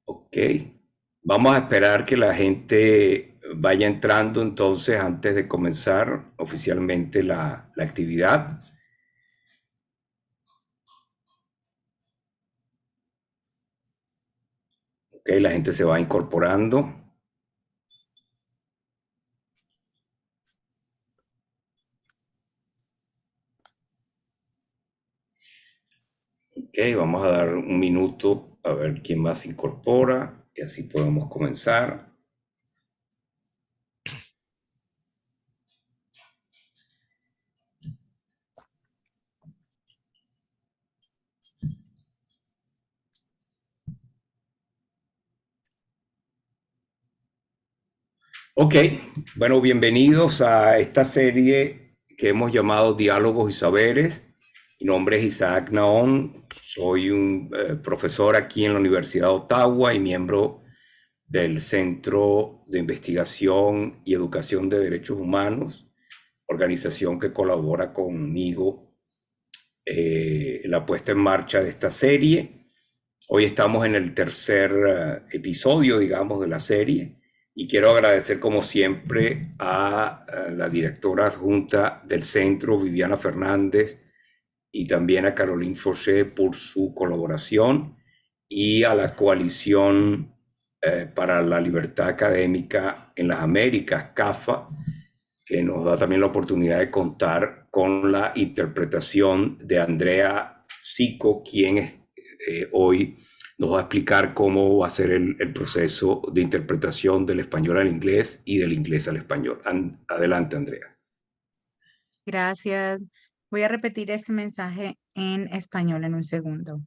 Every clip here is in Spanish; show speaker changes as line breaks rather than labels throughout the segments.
Ok, vamos a esperar que la gente vaya entrando entonces antes de comenzar oficialmente la actividad. Ok, la gente se va incorporando. Ok, vamos a dar un minuto a ver quién más se incorpora y así podemos comenzar. Ok, bueno, bienvenidos a esta serie que hemos llamado Diálogos y Saberes. Mi nombre es Isaac Naón, soy un profesor aquí en la Universidad de Ottawa y miembro del Centro de Investigación y Educación de Derechos Humanos, organización que colabora conmigo en la puesta en marcha de esta serie. Hoy estamos en el tercer episodio, digamos, de la serie y quiero agradecer como siempre a la directora adjunta del centro, Viviana Fernández, y también a Caroline Fauché por su colaboración y a la Coalición para la Libertad Académica en las Américas, CAFA, que nos da también la oportunidad de contar con la interpretación de Andrea Sico, quien hoy nos va a explicar cómo va a ser el proceso de interpretación del español al inglés y del inglés al español. Adelante, Andrea.
Gracias. Voy a repetir este mensaje en español en un segundo.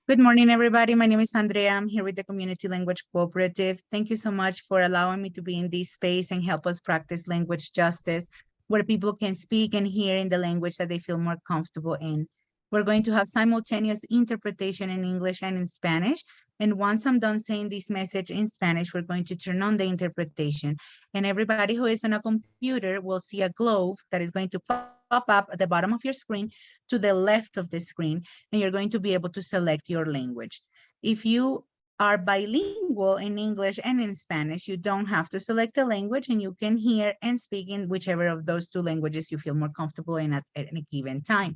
Good morning, everybody. My name is Andrea. I'm here with the Community Language Cooperative. Thank you so much for allowing me to be in this space and help us practice language justice, where people can speak and hear in the language that they feel more comfortable in. We're going to have simultaneous interpretation in English and in Spanish. And once I'm done saying this message in Spanish, we're going to turn on the interpretation. And everybody who is on a computer will see a globe that is going to pop up at the bottom of your screen to the left of the screen, and you're going to be able to select your language. If you are bilingual in English and in Spanish, you don't have to select a language and you can hear and speak in whichever of those two languages you feel more comfortable in at any given time.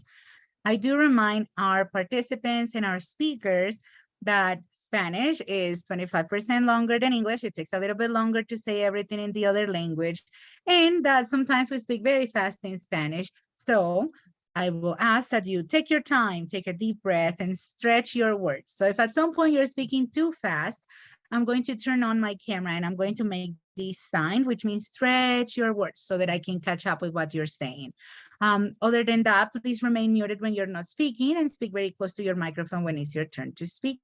I do remind our participants and our speakers that Spanish is 25% longer than English. It takes a little bit longer to say everything in the other language, and that sometimes we speak very fast in Spanish. So I will ask that you take your time, take a deep breath, and stretch your words. So if at some point you're speaking too fast, I'm going to turn on my camera and I'm going to make this sign, which means stretch your words so that I can catch up with what you're saying. Other than that, please remain muted when you're not speaking and speak very close to your microphone when it's your turn to speak.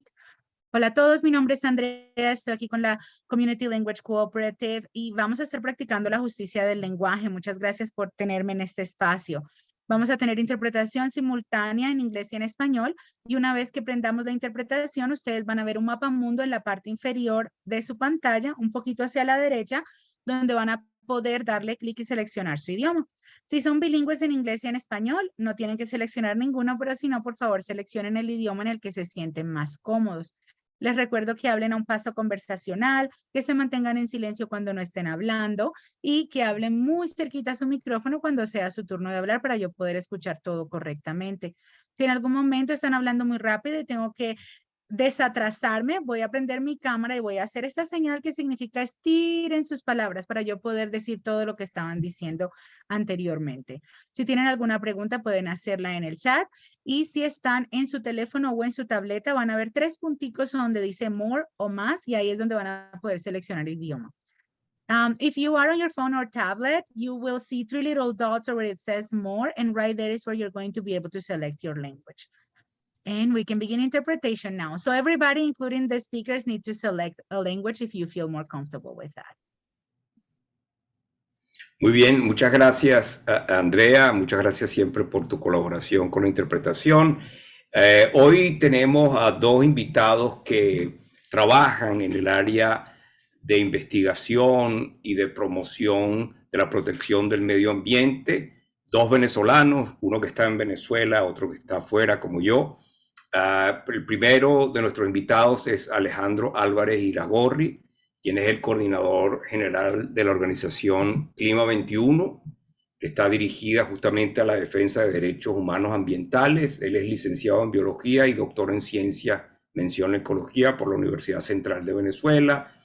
Hola a todos, mi nombre es Andrea, estoy aquí con la Community Language Cooperative y vamos a estar practicando la justicia del lenguaje. Muchas gracias por tenerme en este espacio. Vamos a tener interpretación simultánea en inglés y en español, y una vez que prendamos la interpretación, ustedes van a ver un mapa mundo en la parte inferior de su pantalla, un poquito hacia la derecha, donde van a poder darle clic y seleccionar su idioma. Si son bilingües en inglés y en español, no tienen que seleccionar ninguno, pero si no, por favor, seleccionen el idioma en el que se sienten más cómodos. Les recuerdo que hablen a un paso conversacional, que se mantengan en silencio cuando no estén hablando y que hablen muy cerquita a su micrófono cuando sea su turno de hablar para yo poder escuchar todo correctamente. Si en algún momento están hablando muy rápido y tengo que desatrasarme, voy a prender mi cámara y voy a hacer esta señal que significa estiren sus palabras para yo poder decir todo lo que estaban diciendo anteriormente. Si tienen alguna pregunta, pueden hacerla en el chat, y si están en su teléfono o en su tableta, van a ver 3 punticos donde dice more o más, y ahí es donde van a poder seleccionar el idioma. If you are on your phone or tablet, you will see 3 little dots where it says more, and right there is where you're going to be able to select your language. And we can begin interpretation now. So everybody, including the speakers, need to select a language if you feel more comfortable with that.
Muy bien, muchas gracias, Andrea. Muchas gracias siempre por tu colaboración con la interpretación. Hoy tenemos a dos invitados que trabajan en el área de investigación y de promoción de la protección del medio ambiente. Dos venezolanos, uno que está en Venezuela, otro que está afuera como yo. El primero de nuestros invitados es Alejandro Álvarez Iragorri, quien es el coordinador general de la organización Clima 21, que está dirigida justamente a la defensa de derechos humanos ambientales. Él es licenciado en biología y doctor en ciencia, mención ecología por la Universidad Central de Venezuela.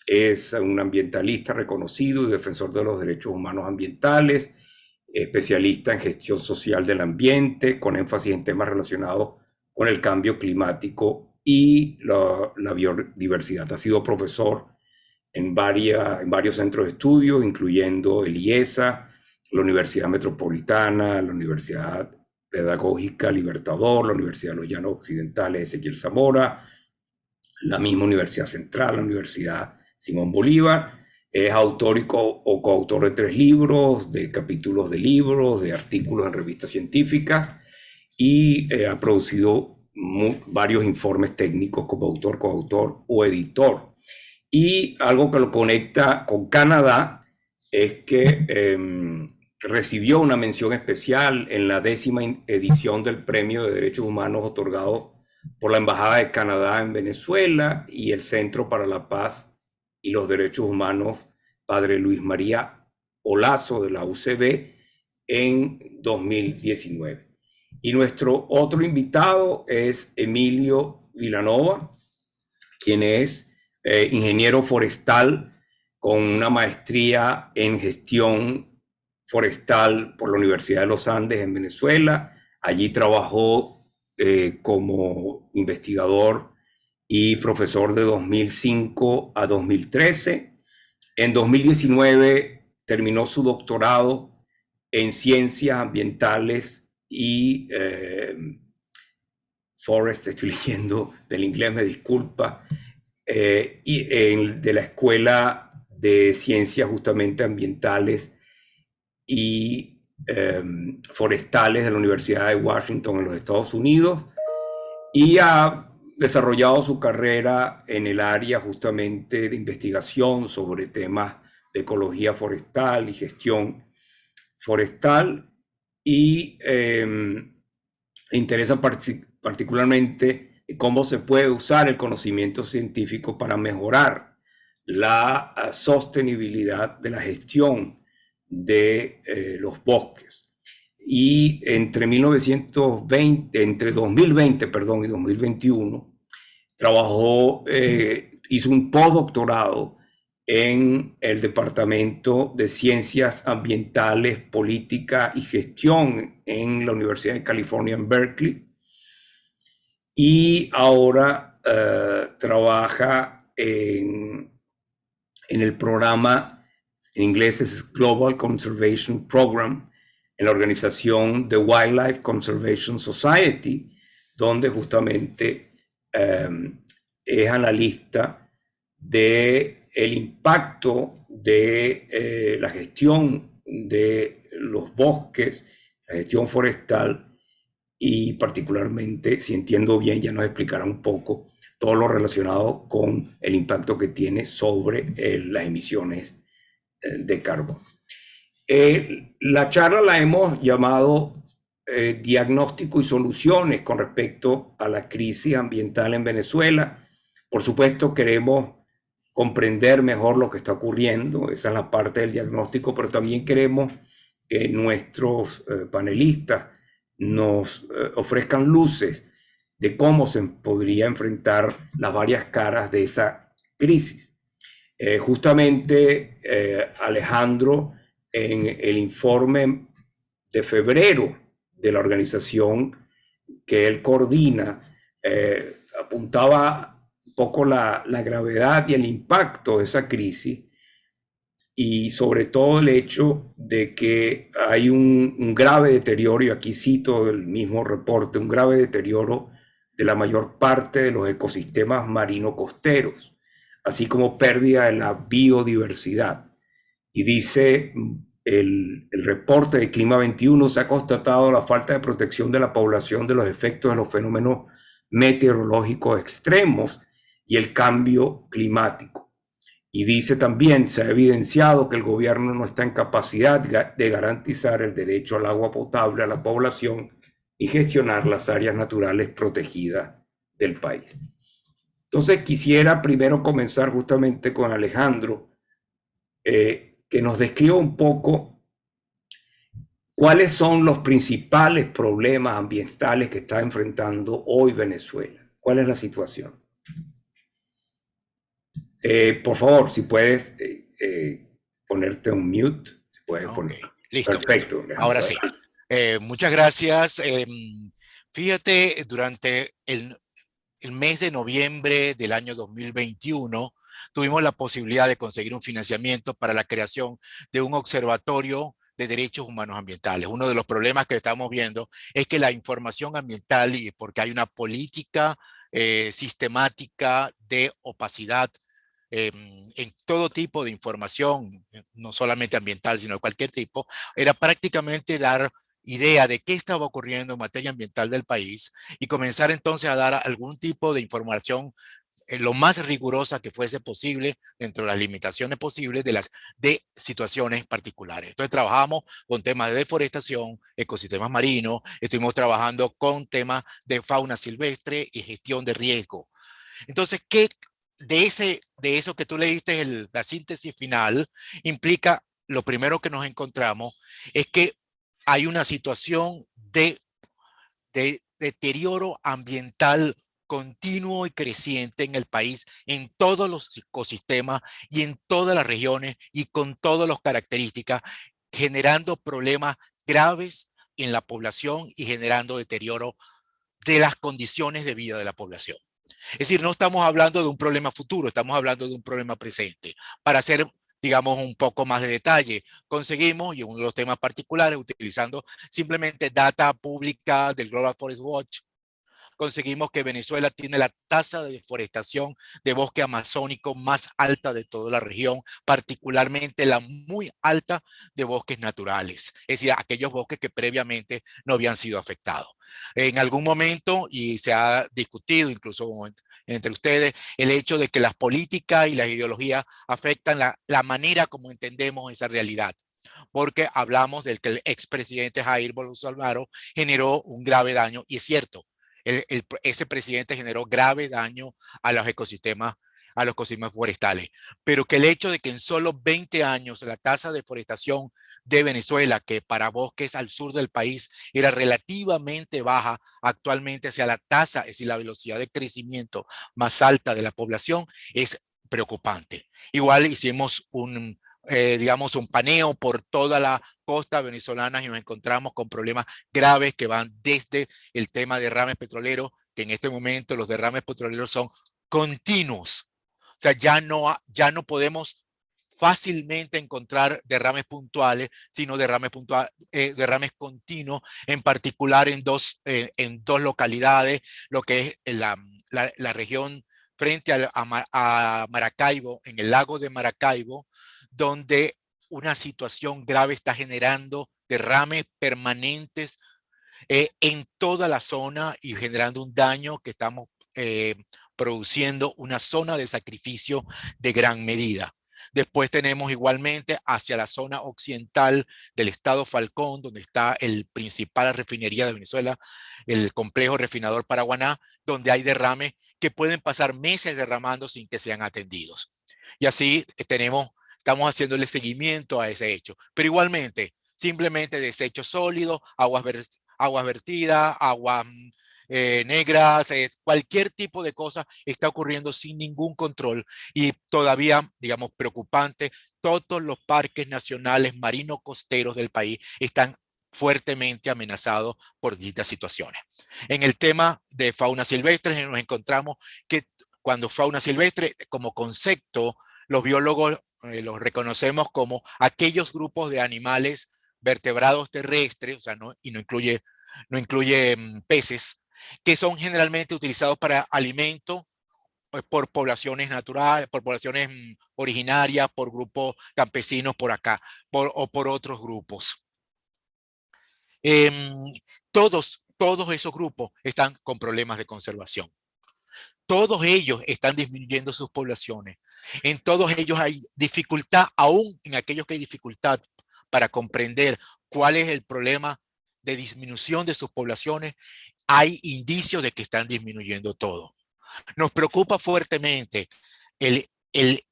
Es un ambientalista reconocido y defensor de los derechos humanos ambientales, especialista en gestión social del ambiente, con énfasis en temas relacionados con el cambio climático y la biodiversidad. Ha sido profesor en varios centros de estudio, incluyendo el IESA, la Universidad Metropolitana, la Universidad Pedagógica Libertador, la Universidad de los Llanos Occidentales Ezequiel Zamora, la misma Universidad Central, la Universidad Simón Bolívar. Es autor o coautor de 3 libros, de capítulos de libros, de artículos en revistas científicas, y ha producido varios informes técnicos como autor, coautor o editor. Y algo que lo conecta con Canadá es que recibió una mención especial en la 10ª edición del Premio de Derechos Humanos otorgado por la Embajada de Canadá en Venezuela y el Centro para la Paz y los Derechos Humanos Padre Luis María Olazo de la UCB en 2019. Y nuestro otro invitado es Emilio Vilanova, quien es ingeniero forestal con una maestría en gestión forestal por la Universidad de los Andes en Venezuela. Allí trabajó como investigador y profesor de 2005 a 2013. En 2019 terminó su doctorado en ciencias ambientales y forest, estoy leyendo del inglés, me disculpa, de la Escuela de Ciencias justamente ambientales y forestales de la Universidad de Washington en los Estados Unidos, y ha desarrollado su carrera en el área justamente de investigación sobre temas de ecología forestal y gestión forestal, y interesa particularmente cómo se puede usar el conocimiento científico para mejorar la sostenibilidad de la gestión de los bosques. Y entre 2020 y 2021 trabajó, hizo un postdoctorado en el Departamento de Ciencias Ambientales, Política y Gestión en la Universidad de California en Berkeley, y ahora trabaja en el programa, en inglés es Global Conservation Program, en la organización The Wildlife Conservation Society, donde justamente es analista del impacto de la gestión de los bosques, la gestión forestal, y particularmente, si entiendo bien, ya nos explicará un poco todo lo relacionado con el impacto que tiene sobre las emisiones de carbono. La charla la hemos llamado diagnóstico y soluciones con respecto a la crisis ambiental en Venezuela. Por supuesto, queremos comprender mejor lo que está ocurriendo, esa es la parte del diagnóstico, pero también queremos que nuestros panelistas nos ofrezcan luces de cómo se podría enfrentar las varias caras de esa crisis. Justamente Alejandro, en el informe de febrero de la organización que él coordina, apuntaba un poco la gravedad y el impacto de esa crisis, y sobre todo el hecho de que hay un grave deterioro, y aquí cito del mismo reporte, un grave deterioro de la mayor parte de los ecosistemas marino-costeros, así como pérdida de la biodiversidad. Y dice el reporte de Clima 21, se ha constatado la falta de protección de la población de los efectos de los fenómenos meteorológicos extremos y el cambio climático. Y dice también, se ha evidenciado que el gobierno no está en capacidad de garantizar el derecho al agua potable a la población y gestionar las áreas naturales protegidas del país. Entonces quisiera primero comenzar justamente con Alejandro, que nos describa un poco cuáles son los principales problemas ambientales que está enfrentando hoy Venezuela. ¿Cuál es la situación? Por favor, si puedes ponerte un mute, si puedes
Ok,
poner.
listo.
Perfecto, Alejandro.
Ahora sí. Muchas gracias. Fíjate, durante el mes de noviembre del año 2021, tuvimos la posibilidad de conseguir un financiamiento para la creación de un observatorio de derechos humanos ambientales. Uno de los problemas que estamos viendo es que la información ambiental, y porque hay una política sistemática de opacidad en todo tipo de información, no solamente ambiental, sino de cualquier tipo, era prácticamente dar idea de qué estaba ocurriendo en materia ambiental del país y comenzar entonces a dar algún tipo de información lo más rigurosa que fuese posible dentro de las limitaciones posibles de situaciones particulares. Entonces trabajamos con temas de deforestación, ecosistemas marinos, estuvimos trabajando con temas de fauna silvestre y gestión de riesgo. Entonces, ¿qué de eso que tú leíste, la síntesis final, implica lo primero que nos encontramos es que hay una situación de deterioro ambiental continuo y creciente en el país, en todos los ecosistemas y en todas las regiones y con todas las características, generando problemas graves en la población y generando deterioro de las condiciones de vida de la población. Es decir, no estamos hablando de un problema futuro, estamos hablando de un problema presente. Para hacer, digamos, un poco más de detalle, conseguimos, y uno de los temas particulares, utilizando simplemente data pública del Global Forest Watch, conseguimos que Venezuela tiene la tasa de deforestación de bosque amazónico más alta de toda la región, particularmente la muy alta de bosques naturales, es decir, aquellos bosques que previamente no habían sido afectados. En algún momento, y se ha discutido incluso entre ustedes, el hecho de que las políticas y las ideologías afectan la manera como entendemos esa realidad, porque hablamos del que el expresidente Jair Bolsonaro generó un grave daño, y es cierto, ese presidente generó grave daño a los ecosistemas forestales, pero que el hecho de que en solo 20 años la tasa de deforestación de Venezuela, que para bosques al sur del país era relativamente baja, actualmente sea la tasa, es decir, la velocidad de crecimiento más alta de la población, es preocupante. Igual hicimos digamos, un paneo por toda la costa venezolana y nos encontramos con problemas graves que van desde el tema de derrames petroleros, que en este momento los derrames petroleros son continuos. O sea, ya no podemos fácilmente encontrar derrames puntuales, sino derrames continuos, en particular en dos localidades, lo que es la región frente a Maracaibo, en el lago de Maracaibo, donde una situación grave está generando derrames permanentes en toda la zona y generando un daño que estamos produciendo una zona de sacrificio de gran medida. Después tenemos igualmente hacia la zona occidental del estado Falcón, donde está el principal refinería de Venezuela, el complejo refinador Paraguaná, donde hay derrames que pueden pasar meses derramando sin que sean atendidos. Y así estamos haciéndole seguimiento a ese hecho. Pero igualmente, simplemente desechos sólidos, aguas vertidas, aguas negras, cualquier tipo de cosa está ocurriendo sin ningún control y todavía, digamos, preocupante, todos los parques nacionales marinos costeros del país están fuertemente amenazados por distintas situaciones. En el tema de fauna silvestre nos encontramos que cuando fauna silvestre como concepto, los biólogos los reconocemos como aquellos grupos de animales vertebrados terrestres, o sea, no incluye peces, que son generalmente utilizados para alimento por poblaciones naturales, por poblaciones originarias, por grupos campesinos por acá, o por otros grupos. Todos esos grupos están con problemas de conservación. Todos ellos están disminuyendo sus poblaciones. En todos ellos hay dificultad, aún en aquellos que hay dificultad para comprender cuál es el problema de disminución de sus poblaciones, hay indicios de que están disminuyendo todo. Nos preocupa fuertemente el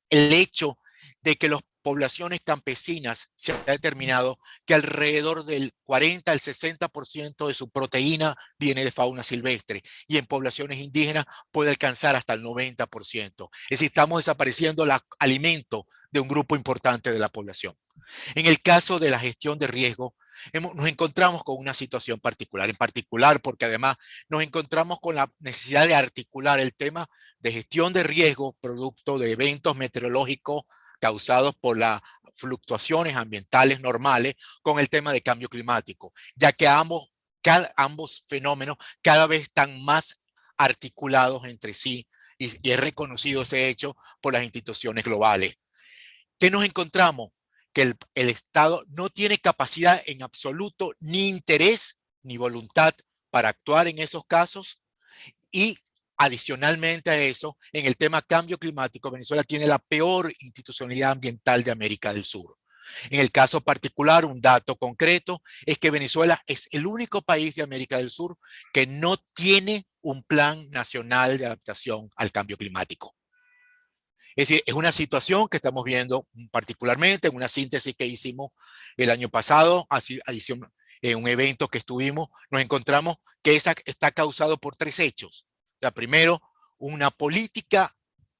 hecho de que las poblaciones campesinas se ha determinado que alrededor del 40 al 60% de su proteína viene de fauna silvestre y en poblaciones indígenas puede alcanzar hasta el 90%. Es decir, estamos desapareciendo el alimento de un grupo importante de la población. En el caso de la gestión de riesgo, nos encontramos con una situación particular, porque además nos encontramos con la necesidad de articular el tema de gestión de riesgo producto de eventos meteorológicos causados por las fluctuaciones ambientales normales con el tema de cambio climático, ya que ambos fenómenos cada vez están más articulados entre sí y es reconocido ese hecho por las instituciones globales. ¿Qué nos encontramos? Que el Estado no tiene capacidad en absoluto, ni interés, ni voluntad para actuar en esos casos. Y adicionalmente a eso, en el tema cambio climático, Venezuela tiene la peor institucionalidad ambiental de América del Sur. En el caso particular, un dato concreto es que Venezuela es el único país de América del Sur que no tiene un plan nacional de adaptación al cambio climático. Es decir, es una situación que estamos viendo particularmente en una síntesis que hicimos el año pasado, en un evento que estuvimos, nos encontramos que esa está causado por 3 hechos. O sea, primero, una política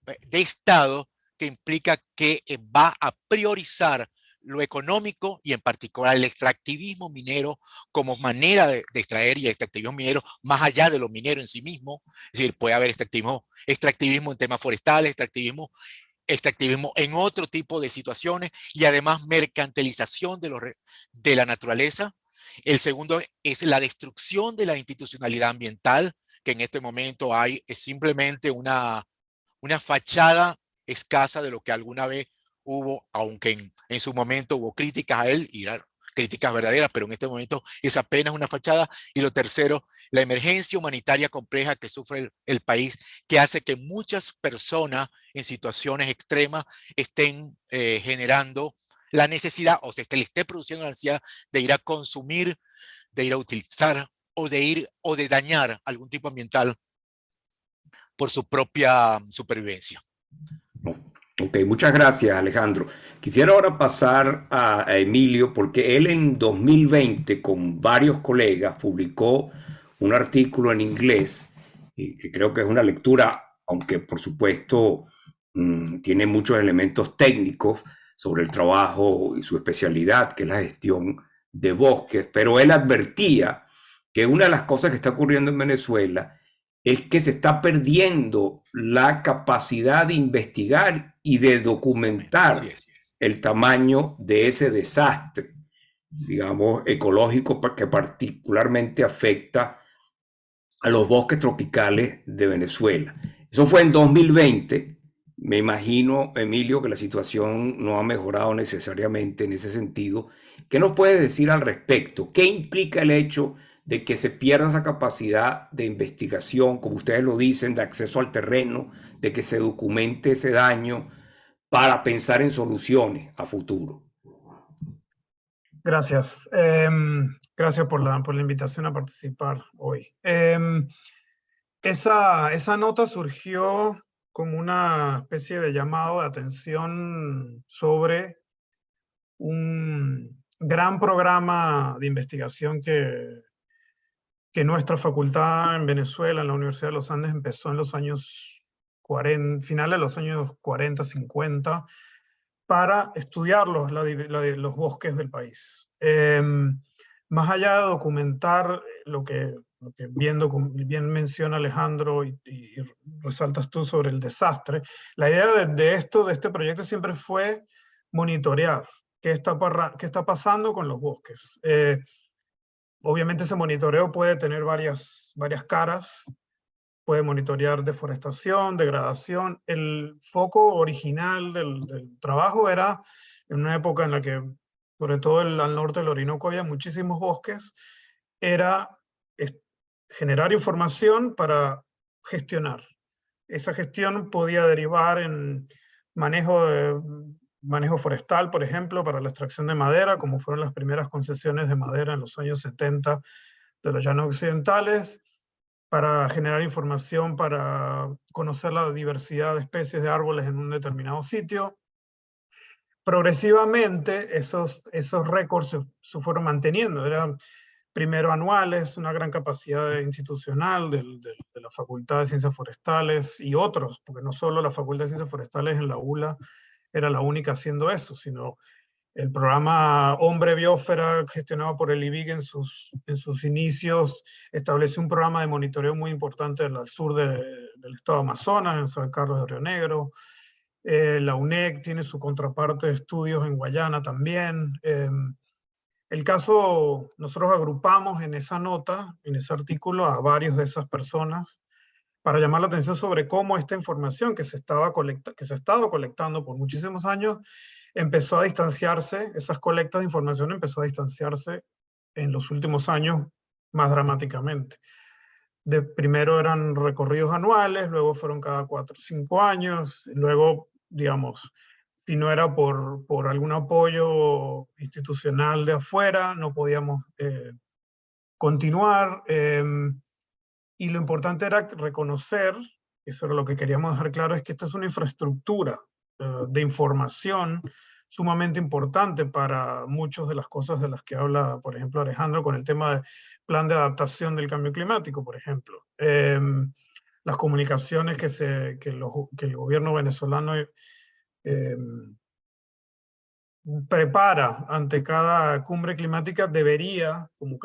de Estado que implica que va a priorizar lo económico y en particular el extractivismo minero como manera de extraer, y el extractivismo minero más allá de lo minero en sí mismo. Es decir, puede haber extractivismo en temas forestales, extractivismo en otro tipo de situaciones y además mercantilización de la naturaleza. El segundo es la destrucción de la institucionalidad ambiental, que en este momento es simplemente una fachada escasa de lo que alguna vez hubo, aunque en su momento hubo críticas a él, y eran críticas verdaderas, pero en este momento es apenas una fachada. Y lo tercero, la emergencia humanitaria compleja que sufre el país, que hace que muchas personas en situaciones extremas estén generando la necesidad, o se le esté produciendo la necesidad de ir a consumir, de ir a utilizar o de dañar algún tipo ambiental por su propia supervivencia.
Ok, muchas gracias, Alejandro. Quisiera ahora pasar a Emilio, porque él en 2020 con varios colegas publicó un artículo en inglés, y que creo que es una lectura, aunque por supuesto tiene muchos elementos técnicos sobre el trabajo y su especialidad, que es la gestión de bosques, pero él advertía que una de las cosas que está ocurriendo en Venezuela es que se está perdiendo la capacidad de investigar y de documentar el tamaño de ese desastre, digamos, ecológico que particularmente afecta a los bosques tropicales de Venezuela. Eso fue en 2020. Me imagino, Emilio, que la situación no ha mejorado necesariamente en ese sentido. ¿Qué nos puedes decir al respecto? ¿Qué implica el hecho de que se pierda esa capacidad de investigación, como ustedes lo dicen, de acceso al terreno, de que se documente ese daño para pensar en soluciones a futuro?
Gracias. Gracias por la invitación a participar hoy. Esa nota surgió como una especie de llamado de atención sobre un gran programa de investigación que nuestra facultad en Venezuela, en la Universidad de los Andes, empezó en los años 40, finales de los años 40, 50, para estudiar los bosques del país. Más allá de documentar lo que bien menciona Alejandro y resaltas tú sobre el desastre, la idea de este proyecto siempre fue monitorear qué está pasando con los bosques. Obviamente ese monitoreo puede tener varias caras, puede monitorear deforestación, degradación. El foco original del trabajo era en una época en la que, sobre todo al norte del Orinoco, había muchísimos bosques, era generar información para gestionar. Esa gestión podía derivar en manejo de manejo forestal, por ejemplo, para la extracción de madera, como fueron las primeras concesiones de madera en los años 70 de los llanos occidentales, para generar información, para conocer la diversidad de especies de árboles en un determinado sitio. Progresivamente esos récords se fueron manteniendo, eran primero anuales, una gran capacidad institucional de la Facultad de Ciencias Forestales y otros, porque no solo la Facultad de Ciencias Forestales en la ULA era la única haciendo eso, sino el programa Hombre Biosfera, gestionado por el IBIC en sus inicios, estableció un programa de monitoreo muy importante al sur del estado de Amazonas, en San Carlos de Río Negro. La UNEC tiene su contraparte de estudios en Guayana también. El caso, nosotros agrupamos en esa nota, en ese artículo, a varios de esas personas para llamar la atención sobre cómo esta información que se ha estado colectando por muchísimos años empezó a distanciarse, esas colectas de información empezó a distanciarse en los últimos años más dramáticamente. Primero eran recorridos anuales, luego fueron cada 4 o 5 años, luego, digamos, si no era por algún apoyo institucional de afuera, no podíamos continuar. Y lo importante era reconocer, eso era lo que queríamos dejar claro, es que esta es una infraestructura de información sumamente importante para muchas de las cosas de las que habla, por ejemplo, Alejandro, con el tema del plan de adaptación del cambio climático, por ejemplo. Las comunicaciones que el gobierno venezolano prepara ante cada cumbre climática debería, como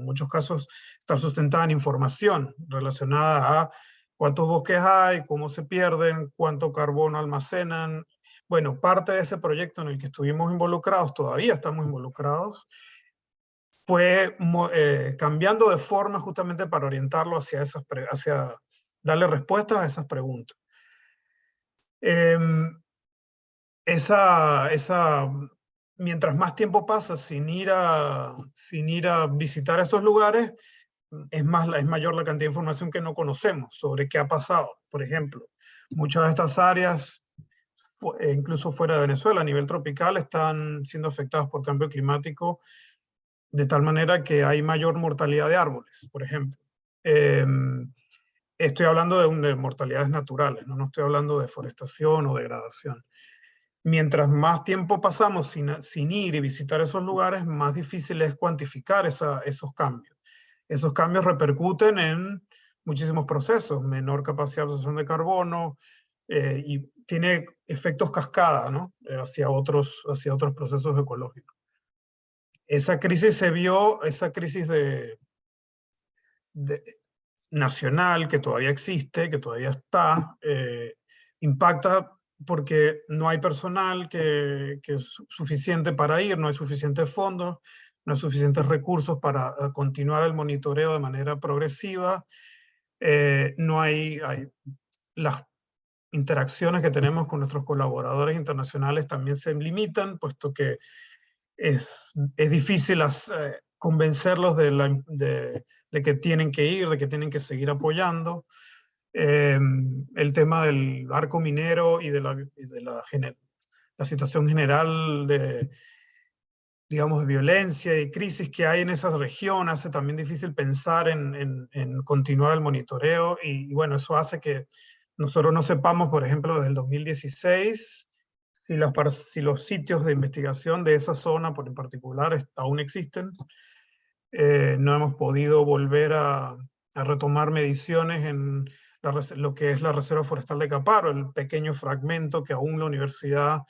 muchos casos, estar sustentada en información relacionada a cuántos bosques hay, cómo se pierden, cuánto carbono almacenan. Bueno, parte de ese proyecto en el que estuvimos involucrados, todavía estamos involucrados, fue cambiando de forma justamente para orientarlo hacia darle respuestas a esas preguntas. Mientras más tiempo pasa sin ir a visitar esos lugares, es mayor la cantidad de información que no conocemos sobre qué ha pasado. Por ejemplo, muchas de estas áreas, incluso fuera de Venezuela, a nivel tropical, están siendo afectadas por cambio climático de tal manera que hay mayor mortalidad de árboles, por ejemplo. Estoy hablando de mortalidades naturales, no estoy hablando de deforestación o degradación. Mientras más tiempo pasamos sin ir y visitar esos lugares, más difícil es cuantificar esos cambios. Esos cambios repercuten en muchísimos procesos, menor capacidad de absorción de carbono, y tiene efectos cascada, ¿no? hacia otros procesos ecológicos. Esa crisis esa crisis nacional que todavía existe, que todavía está, impacta porque no hay personal que es suficiente para ir, no hay suficientes fondos, no hay suficientes recursos para continuar el monitoreo de manera progresiva, no hay las interacciones que tenemos con nuestros colaboradores internacionales también se limitan, puesto que es difícil convencerlos de que tienen que ir, de que tienen que seguir apoyando. El tema del arco minero y de la situación general de violencia y crisis que hay en esas regiones hace también difícil pensar en continuar el monitoreo y bueno, eso hace que nosotros no sepamos, por ejemplo, desde el 2016 si los sitios de investigación de esa zona en particular aún existen. No hemos podido volver a retomar mediciones en lo que es la Reserva Forestal de Caparo, el pequeño fragmento que aún la universidad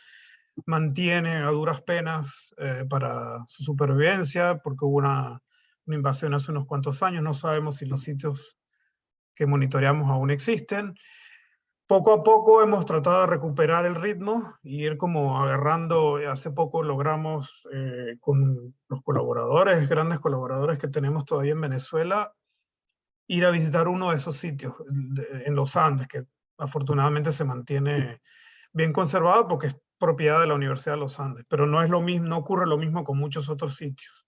mantiene a duras penas para su supervivencia, porque hubo una invasión hace unos cuantos años, no sabemos si los sitios que monitoreamos aún existen. Poco a poco hemos tratado de recuperar el ritmo y ir como agarrando. Hace poco logramos con los grandes colaboradores que tenemos todavía en Venezuela, ir a visitar uno de esos sitios en los Andes, que afortunadamente se mantiene bien conservado porque es propiedad de la Universidad de los Andes, pero no es lo mismo, no ocurre lo mismo con muchos otros sitios.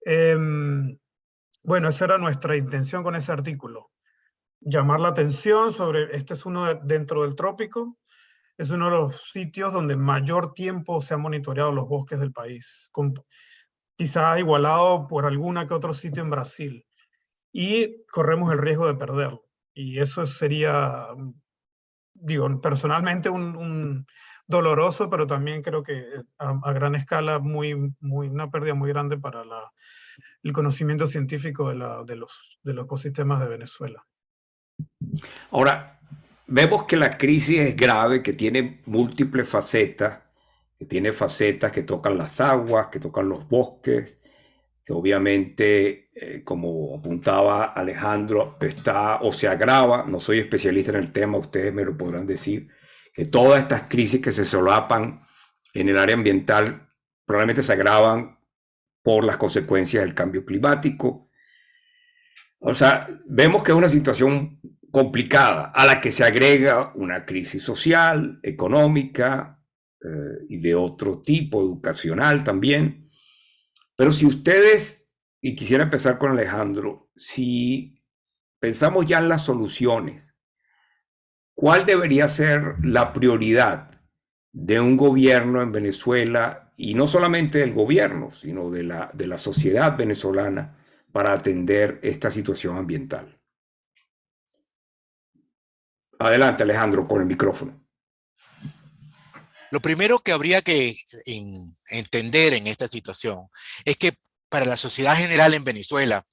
Bueno, esa era nuestra intención con ese artículo. Llamar la atención sobre, este es uno dentro del trópico, es uno de los sitios donde mayor tiempo se han monitoreado los bosques del país, quizá igualado por alguna que otro sitio en Brasil. Y corremos el riesgo de perderlo. Y eso sería, digo, personalmente un doloroso, pero también creo que a gran escala una pérdida muy grande para el conocimiento científico de los ecosistemas de Venezuela.
Ahora, vemos que la crisis es grave, que tiene múltiples facetas, que tiene facetas que tocan las aguas, que tocan los bosques, que obviamente, como apuntaba Alejandro, está o se agrava. No soy especialista en el tema, ustedes me lo podrán decir, que todas estas crisis que se solapan en el área ambiental probablemente se agravan por las consecuencias del cambio climático. O sea, vemos que es una situación complicada a la que se agrega una crisis social, económica y de otro tipo, educacional también. Pero si ustedes, y quisiera empezar con Alejandro, si pensamos ya en las soluciones, ¿cuál debería ser la prioridad de un gobierno en Venezuela, y no solamente del gobierno, sino de la sociedad venezolana, para atender esta situación ambiental? Adelante, Alejandro, con el micrófono.
Lo primero que habría que entender en esta situación es que para la sociedad general en Venezuela,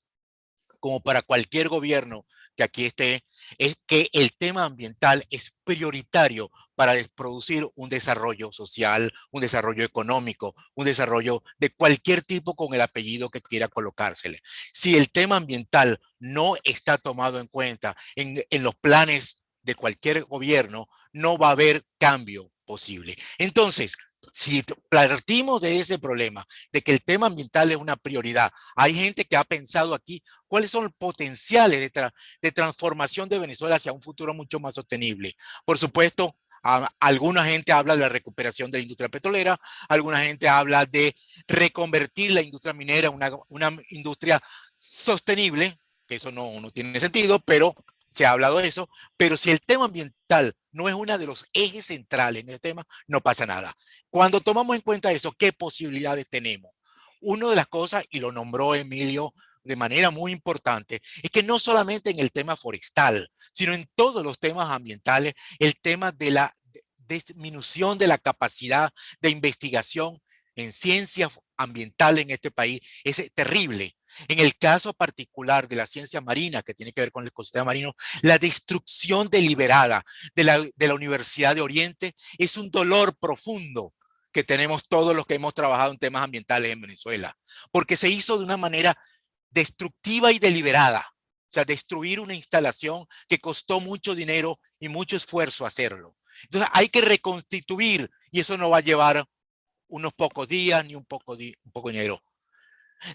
como para cualquier gobierno que aquí esté, es que el tema ambiental es prioritario para producir un desarrollo social, un desarrollo económico, un desarrollo de cualquier tipo con el apellido que quiera colocársele. Si el tema ambiental no está tomado en cuenta en los planes de cualquier gobierno, no va a haber cambio posible. Entonces, si partimos de ese problema, de que el tema ambiental es una prioridad, hay gente que ha pensado aquí cuáles son los potenciales de transformación de Venezuela hacia un futuro mucho más sostenible. Por supuesto, alguna gente habla de la recuperación de la industria petrolera, alguna gente habla de reconvertir la industria minera en una industria sostenible, que eso no tiene sentido, pero se ha hablado de eso. Pero si el tema ambiental no es uno de los ejes centrales en el tema, no pasa nada. Cuando tomamos en cuenta eso, ¿qué posibilidades tenemos? Una de las cosas, y lo nombró Emilio de manera muy importante, es que no solamente en el tema forestal, sino en todos los temas ambientales, el tema de la disminución de la capacidad de investigación en ciencia ambiental en este país es terrible. En el caso particular de la ciencia marina, que tiene que ver con el ecosistema marino, la destrucción deliberada de la Universidad de Oriente es un dolor profundo que tenemos todos los que hemos trabajado en temas ambientales en Venezuela, porque se hizo de una manera destructiva y deliberada. O sea, destruir una instalación que costó mucho dinero y mucho esfuerzo hacerlo. Entonces hay que reconstituir, y eso no va a llevar unos pocos días ni un poco de dinero.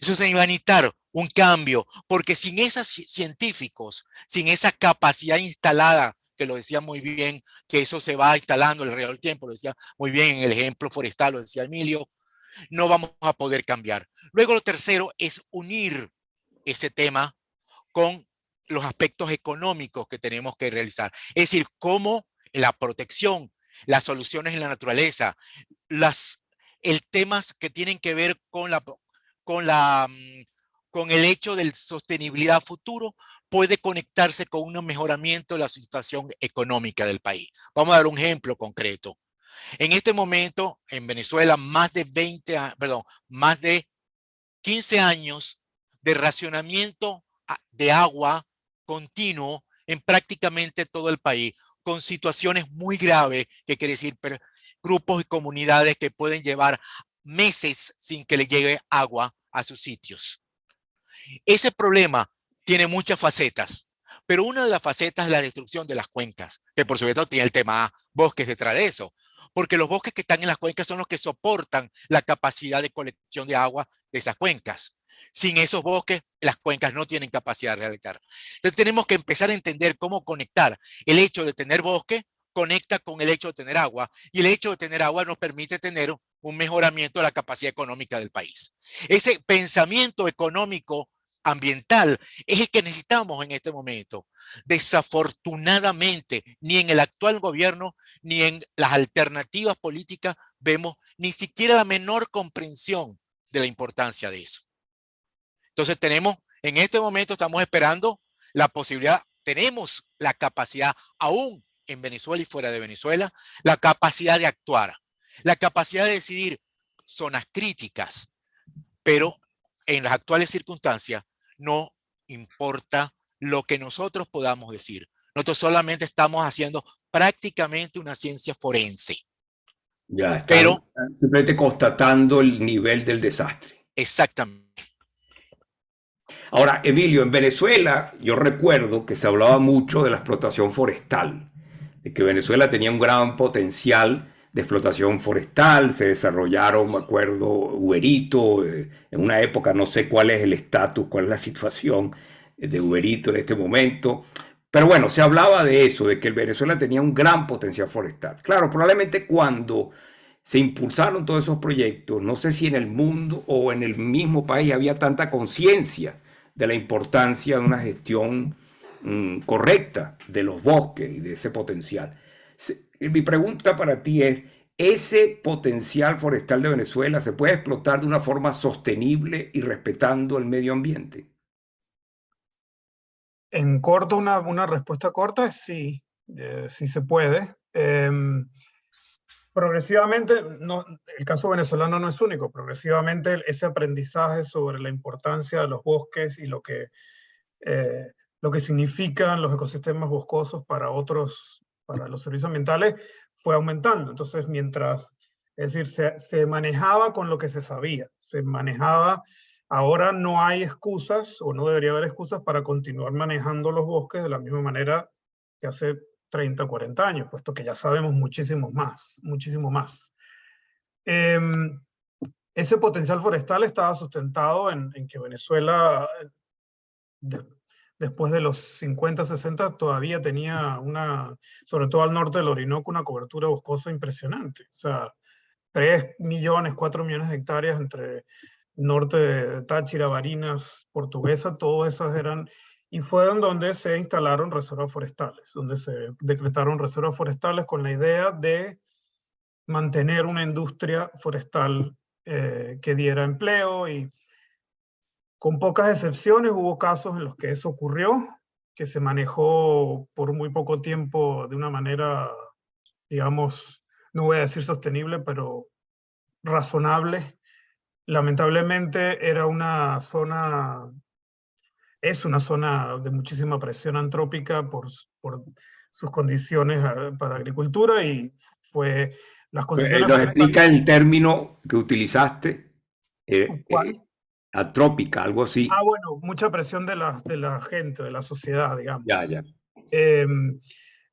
Eso se va a necesitar un cambio, porque sin esos científicos, sin esa capacidad instalada, que lo decía muy bien, que eso se va instalando alrededor del tiempo, lo decía muy bien en el ejemplo forestal, lo decía Emilio, no vamos a poder cambiar. Luego lo tercero es unir ese tema con los aspectos económicos que tenemos que realizar. Es decir, cómo la protección, las soluciones en la naturaleza, el temas que tienen que ver con el hecho de sostenibilidad futuro puede conectarse con un mejoramiento de la situación económica del país. Vamos a dar un ejemplo concreto. En este momento, en Venezuela, más de 15 años de racionamiento de agua continuo en prácticamente todo el país, con situaciones muy graves, que quiere decir grupos y comunidades que pueden llevar meses sin que le llegue agua a sus sitios. Ese problema tiene muchas facetas, pero una de las facetas es la destrucción de las cuencas, que por supuesto tiene el tema bosques detrás de eso, porque los bosques que están en las cuencas son los que soportan la capacidad de colección de agua de esas cuencas. Sin esos bosques, las cuencas no tienen capacidad de realizar. Entonces tenemos que empezar a entender cómo conectar el hecho de tener bosque, conecta con el hecho de tener agua, y el hecho de tener agua nos permite tener un mejoramiento de la capacidad económica del país. Ese pensamiento económico ambiental es el que necesitamos en este momento. Desafortunadamente, ni en el actual gobierno, ni en las alternativas políticas vemos ni siquiera la menor comprensión de la importancia de eso. Entonces en este momento estamos esperando la posibilidad, tenemos la capacidad, aún en Venezuela y fuera de Venezuela, la capacidad de actuar, la capacidad de decidir zonas críticas, pero en las actuales circunstancias no importa lo que nosotros podamos decir. Nosotros solamente estamos haciendo prácticamente una ciencia forense.
Ya, están
Pero,
simplemente constatando el nivel del desastre.
exactamente.
Ahora, Emilio, en Venezuela yo recuerdo que se hablaba mucho de la explotación forestal, de que Venezuela tenía un gran potencial de explotación forestal, se desarrollaron, me acuerdo, Uberito, en una época no sé cuál es el estatus, cuál es la situación de Uberito en este momento, pero bueno, se hablaba de eso, de que el Venezuela tenía un gran potencial forestal. Claro, probablemente cuando se impulsaron todos esos proyectos, no sé si en el mundo o en el mismo país había tanta conciencia de la importancia de una gestión correcta de los bosques y de ese potencial. Mi pregunta para ti es, ¿ese potencial forestal de Venezuela se puede explotar de una forma sostenible y respetando el medio ambiente?
En corto, una respuesta corta es sí, sí se puede. Progresivamente, no, el caso venezolano no es único, progresivamente ese aprendizaje sobre la importancia de los bosques y lo que significan los ecosistemas boscosos para los servicios ambientales, fue aumentando. Entonces, es decir, se manejaba con lo que se sabía, se manejaba, ahora no hay excusas, o no debería haber excusas para continuar manejando los bosques de la misma manera que hace 30, 40 años, puesto que ya sabemos muchísimo más. Ese potencial forestal estaba sustentado en que Venezuela, después de los 50, 60, todavía tenía sobre todo al norte del Orinoco, una cobertura boscosa impresionante. O sea, 3 millones, 4 millones de hectáreas entre norte de Táchira, Barinas, Portuguesa, todas esas y fueron donde se instalaron reservas forestales, donde se decretaron reservas forestales con la idea de mantener una industria forestal que diera empleo, y con pocas excepciones hubo casos en los que eso ocurrió, que se manejó por muy poco tiempo de una manera, digamos, no voy a decir sostenible, pero razonable. Lamentablemente es una zona de muchísima presión antrópica por sus condiciones para agricultura, y las concesiones
Nos
forestales.
explica el término que utilizaste,
¿Cuál?
atrópica, algo así.
Bueno, mucha presión de la gente, de la sociedad, digamos.
Ya, ya.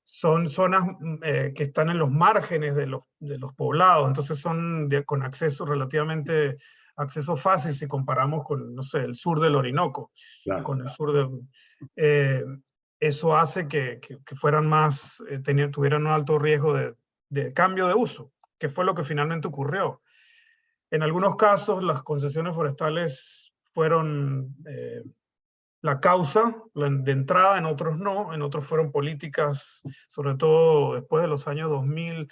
Son zonas que están en los márgenes de los poblados, entonces son con relativamente acceso fácil si comparamos con, no sé, el sur del Orinoco,
Claro.
con el sur eso hace que fueran más, tuvieran un alto riesgo de cambio de uso, que fue lo que finalmente ocurrió. En algunos casos las concesiones forestales fueron la causa de entrada, en otros no, en otros fueron políticas, sobre todo después de los años 2000,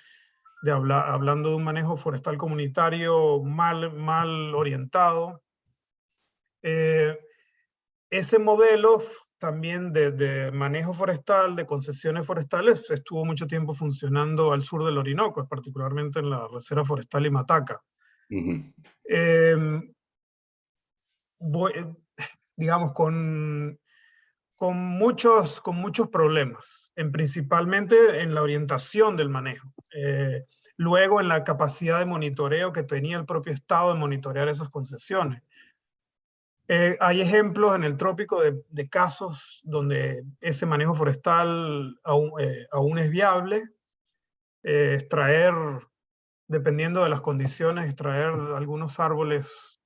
hablando de un manejo forestal comunitario mal orientado. Ese modelo también de manejo forestal, de concesiones forestales, estuvo mucho tiempo funcionando al sur del Orinoco, particularmente en la Reserva Forestal Limataca. Digamos, con muchos problemas, principalmente en la orientación del manejo. Luego en la capacidad de monitoreo que tenía el propio Estado de monitorear esas concesiones. Hay ejemplos en el trópico de casos donde ese manejo forestal aún es viable. Extraer, dependiendo de las condiciones, extraer algunos árboles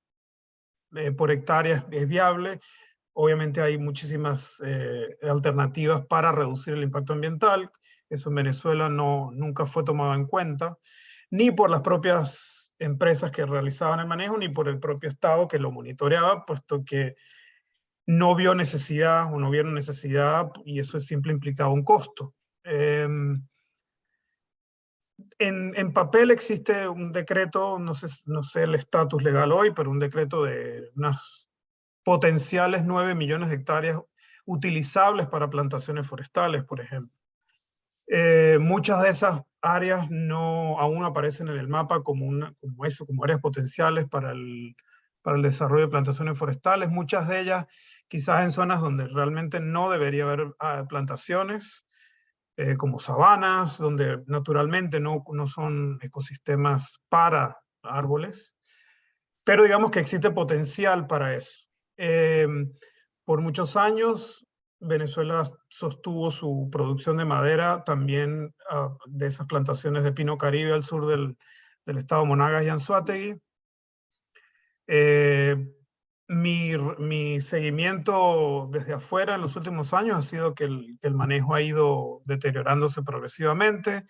por hectárea es viable. Obviamente hay muchísimas alternativas para reducir el impacto ambiental. Eso en Venezuela nunca fue tomado en cuenta, ni por las propias empresas que realizaban el manejo, ni por el propio Estado que lo monitoreaba, puesto que no vio necesidad o no vieron necesidad, y eso siempre implicaba un costo. En papel existe un decreto, no sé el estatus legal hoy, pero un decreto de unas potenciales 9 millones de hectáreas utilizables para plantaciones forestales, por ejemplo. Muchas de esas áreas no aún aparecen en el mapa como áreas potenciales para el desarrollo de plantaciones forestales. Muchas de ellas quizás en zonas donde realmente no debería haber plantaciones, como sabanas, donde naturalmente no son ecosistemas para árboles, pero digamos que existe potencial para eso. Por muchos años, Venezuela sostuvo su producción de madera también de esas plantaciones de pino caribe al sur del estado Monagas y Anzoátegui. Mi seguimiento desde afuera en los últimos años ha sido que el manejo ha ido deteriorándose progresivamente.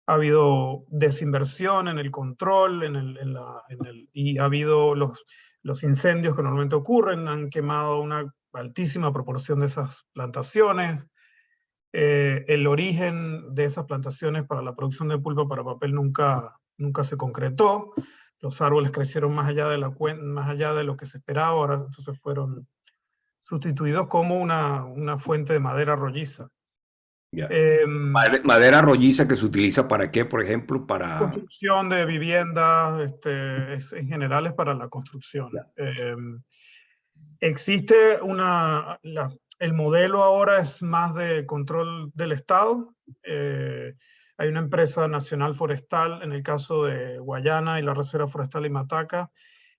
Ha habido desinversión en el control, y ha habido los incendios que normalmente ocurren, han quemado una altísima proporción de esas plantaciones. El origen de esas plantaciones para la producción de pulpa para papel nunca se concretó. Los árboles crecieron más allá de lo que se esperaba, ahora entonces fueron sustituidos como una fuente de madera rolliza.
Ya. Madera rolliza que se utiliza para qué, por ejemplo, para
construcción de viviendas, en general es para la construcción. Existe el modelo ahora es más de control del Estado. Hay una empresa nacional forestal, en el caso de Guayana y la Reserva Forestal Imataca,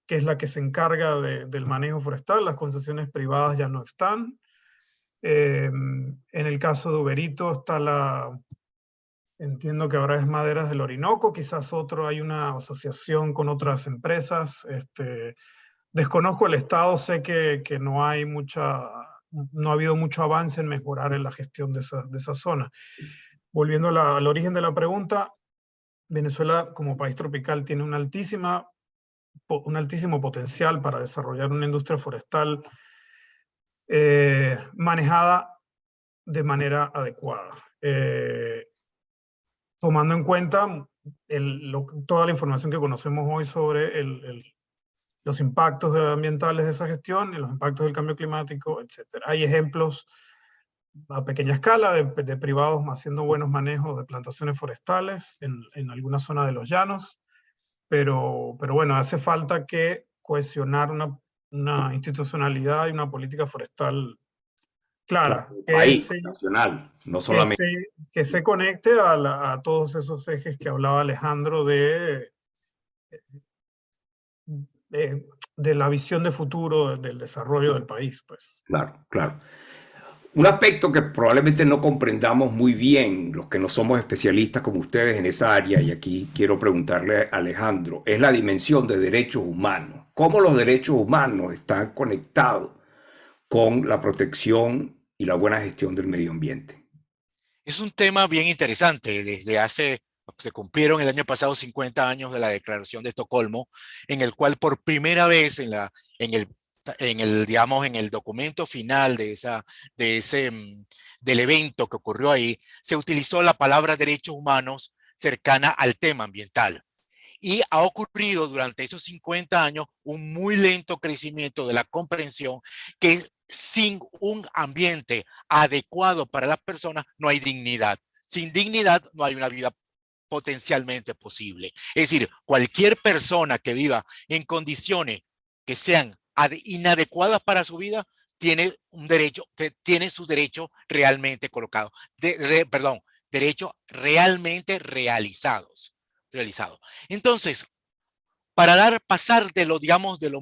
que es la que se encarga del manejo forestal. Las concesiones privadas ya no están. En el caso de Uberito está entiendo que ahora es Maderas del Orinoco, quizás hay una asociación con otras empresas. Desconozco el estado, sé que no ha habido mucho avance en mejorar en la gestión de esa zona. Volviendo al origen de la pregunta, Venezuela como país tropical tiene un altísimo potencial para desarrollar una industria forestal manejada de manera adecuada. Tomando en cuenta toda la información que conocemos hoy sobre los impactos ambientales de esa gestión y los impactos del cambio climático, etc. Hay ejemplos a pequeña escala de privados haciendo buenos manejos de plantaciones forestales en alguna zona de los llanos, pero bueno, hace falta que cohesionar una institucionalidad y una política forestal clara,
país nacional, no solamente.
Que se conecte a todos esos ejes que hablaba Alejandro de la visión de futuro del desarrollo del país, pues.
Claro, claro. Un aspecto que probablemente no comprendamos muy bien los que no somos especialistas como ustedes en esa área, y aquí quiero preguntarle a Alejandro, es la dimensión de derechos humanos. ¿Cómo los derechos humanos están conectados con la protección y la buena gestión del medio ambiente?
Es un tema bien interesante. Se cumplieron el año pasado 50 años de la Declaración de Estocolmo, en el cual por primera vez en el documento final del evento que ocurrió ahí, se utilizó la palabra derechos humanos cercana al tema ambiental. Y ha ocurrido durante esos 50 años un muy lento crecimiento de la comprensión que sin un ambiente adecuado para las personas no hay dignidad. Sin dignidad no hay una vida potencialmente posible. Es decir, cualquier persona que viva en condiciones que sean inadecuadas para su vida tiene su derecho realmente colocado. Derechos realmente realizados. Entonces, para pasar de lo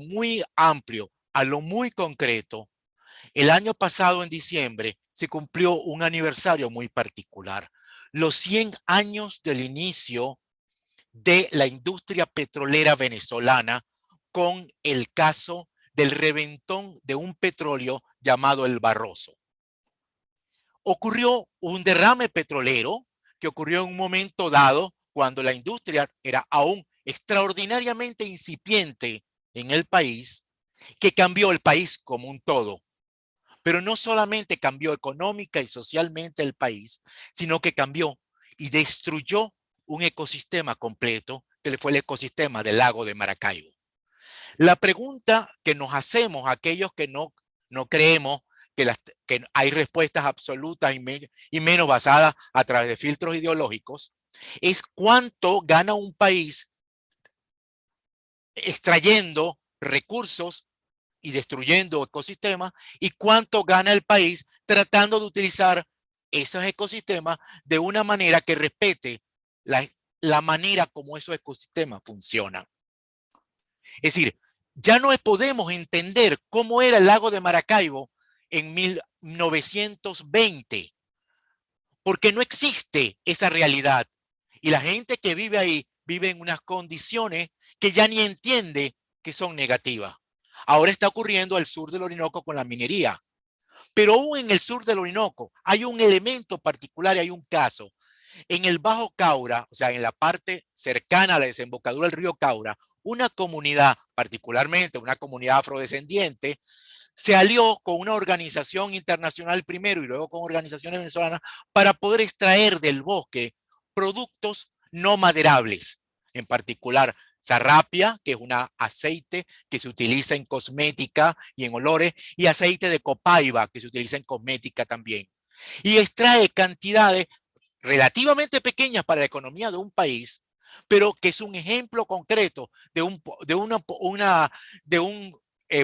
muy amplio a lo muy concreto, el año pasado en diciembre se cumplió un aniversario muy particular. Los 100 años del inicio de la industria petrolera venezolana con el caso del reventón de un petróleo llamado el Barroso. Ocurrió un derrame petrolero que ocurrió en un momento dado cuando la industria era aún extraordinariamente incipiente en el país, que cambió el país como un todo. Pero no solamente cambió económica y socialmente el país, sino que cambió y destruyó un ecosistema completo, que fue el ecosistema del lago de Maracaibo. La pregunta que nos hacemos aquellos que no creemos que hay respuestas absolutas y menos basadas a través de filtros ideológicos, es cuánto gana un país extrayendo recursos y destruyendo ecosistemas, y cuánto gana el país tratando de utilizar esos ecosistemas de una manera que respete la manera como esos ecosistemas funcionan. Es decir, ya no podemos entender cómo era el lago de Maracaibo en 1920, porque no existe esa realidad. Y la gente que vive ahí vive en unas condiciones que ya ni entiende que son negativas. Ahora está ocurriendo al sur del Orinoco con la minería. Pero aún en el sur del Orinoco hay un elemento particular y hay un caso. En el Bajo Caura, o sea, en la parte cercana a la desembocadura del río Caura, una comunidad, particularmente una comunidad afrodescendiente, se alió con una organización internacional primero y luego con organizaciones venezolanas para poder extraer del bosque productos no maderables, en particular sarrapia, que es un aceite que se utiliza en cosmética y en olores, y aceite de copaiba, que se utiliza en cosmética también. Y extrae cantidades relativamente pequeñas para la economía de un país, pero que es un ejemplo concreto de un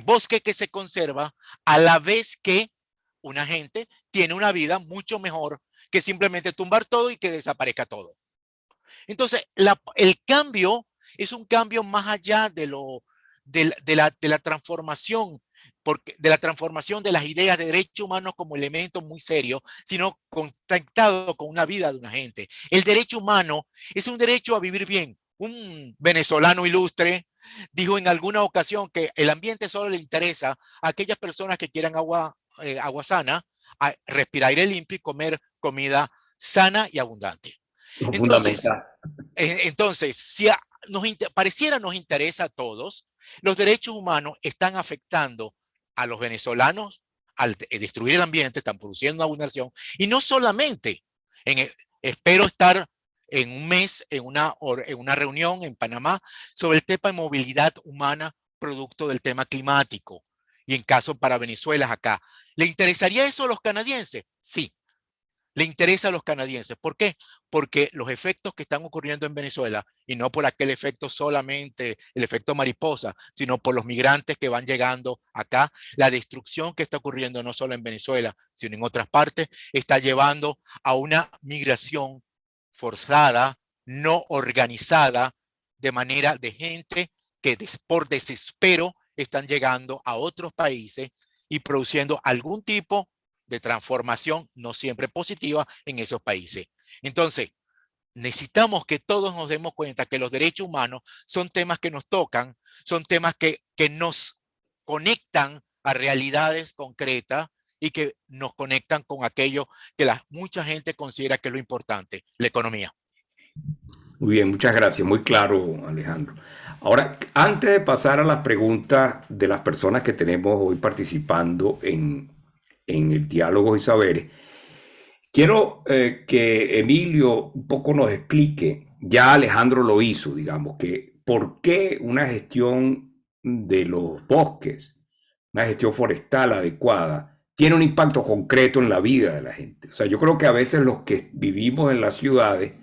bosque que se conserva a la vez que una gente tiene una vida mucho mejor que simplemente tumbar todo y que desaparezca todo. Entonces, el cambio es un cambio más allá de la transformación, de la transformación de las ideas de derechos humanos como elemento muy serio, sino conectado con una vida de una gente. El derecho humano es un derecho a vivir bien. Un venezolano ilustre dijo en alguna ocasión que el ambiente solo le interesa a aquellas personas que quieran agua sana, a respirar aire limpio y comer comida sana y abundante. Entonces, si pareciera nos interesa a todos, los derechos humanos están afectando a los venezolanos al destruir el ambiente, están produciendo abundación, y no solamente, espero estar en un mes en una reunión en Panamá sobre el tema de movilidad humana producto del tema climático, y en caso para Venezuela acá. ¿Le interesaría eso a los canadienses? Sí. Le interesa a los canadienses. ¿Por qué? Porque los efectos que están ocurriendo en Venezuela, y no por aquel efecto solamente, el efecto mariposa, sino por los migrantes que van llegando acá, la destrucción que está ocurriendo no solo en Venezuela, sino en otras partes, está llevando a una migración forzada, no organizada, de manera de gente que por desespero están llegando a otros países y produciendo algún tipo de transformación, no siempre positiva, en esos países. Entonces, necesitamos que todos nos demos cuenta que los derechos humanos son temas que nos tocan, son temas que nos conectan a realidades concretas y que nos conectan con aquello que mucha gente considera que es lo importante, la economía.
Muy bien, muchas gracias. Muy claro, Alejandro. Ahora, antes de pasar a las preguntas de las personas que tenemos hoy participando en el Diálogos y Saberes, quiero que Emilio un poco nos explique, ya Alejandro lo hizo, digamos, que por qué una gestión de los bosques, una gestión forestal adecuada, tiene un impacto concreto en la vida de la gente. O sea, yo creo que a veces los que vivimos en las ciudades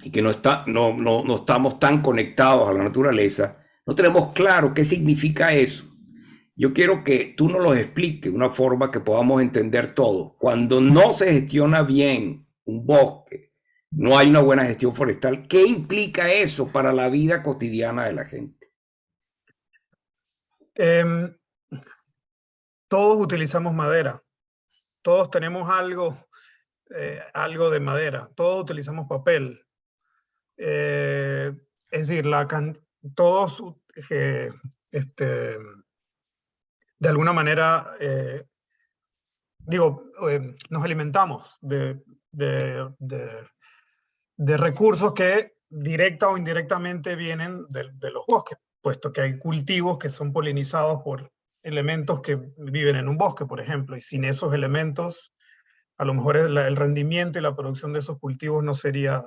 y que no estamos tan conectados a la naturaleza, no tenemos claro qué significa eso. Yo quiero que tú nos lo expliques de una forma que podamos entender todo. Cuando no se gestiona bien un bosque, no hay una buena gestión forestal, ¿qué implica eso para la vida cotidiana de la gente?
Todos utilizamos madera. Todos tenemos algo de madera. Todos utilizamos papel. Es decir, todos de alguna manera, nos alimentamos de recursos que directa o indirectamente vienen de los bosques, puesto que hay cultivos que son polinizados por elementos que viven en un bosque, por ejemplo, y sin esos elementos, a lo mejor el rendimiento y la producción de esos cultivos no sería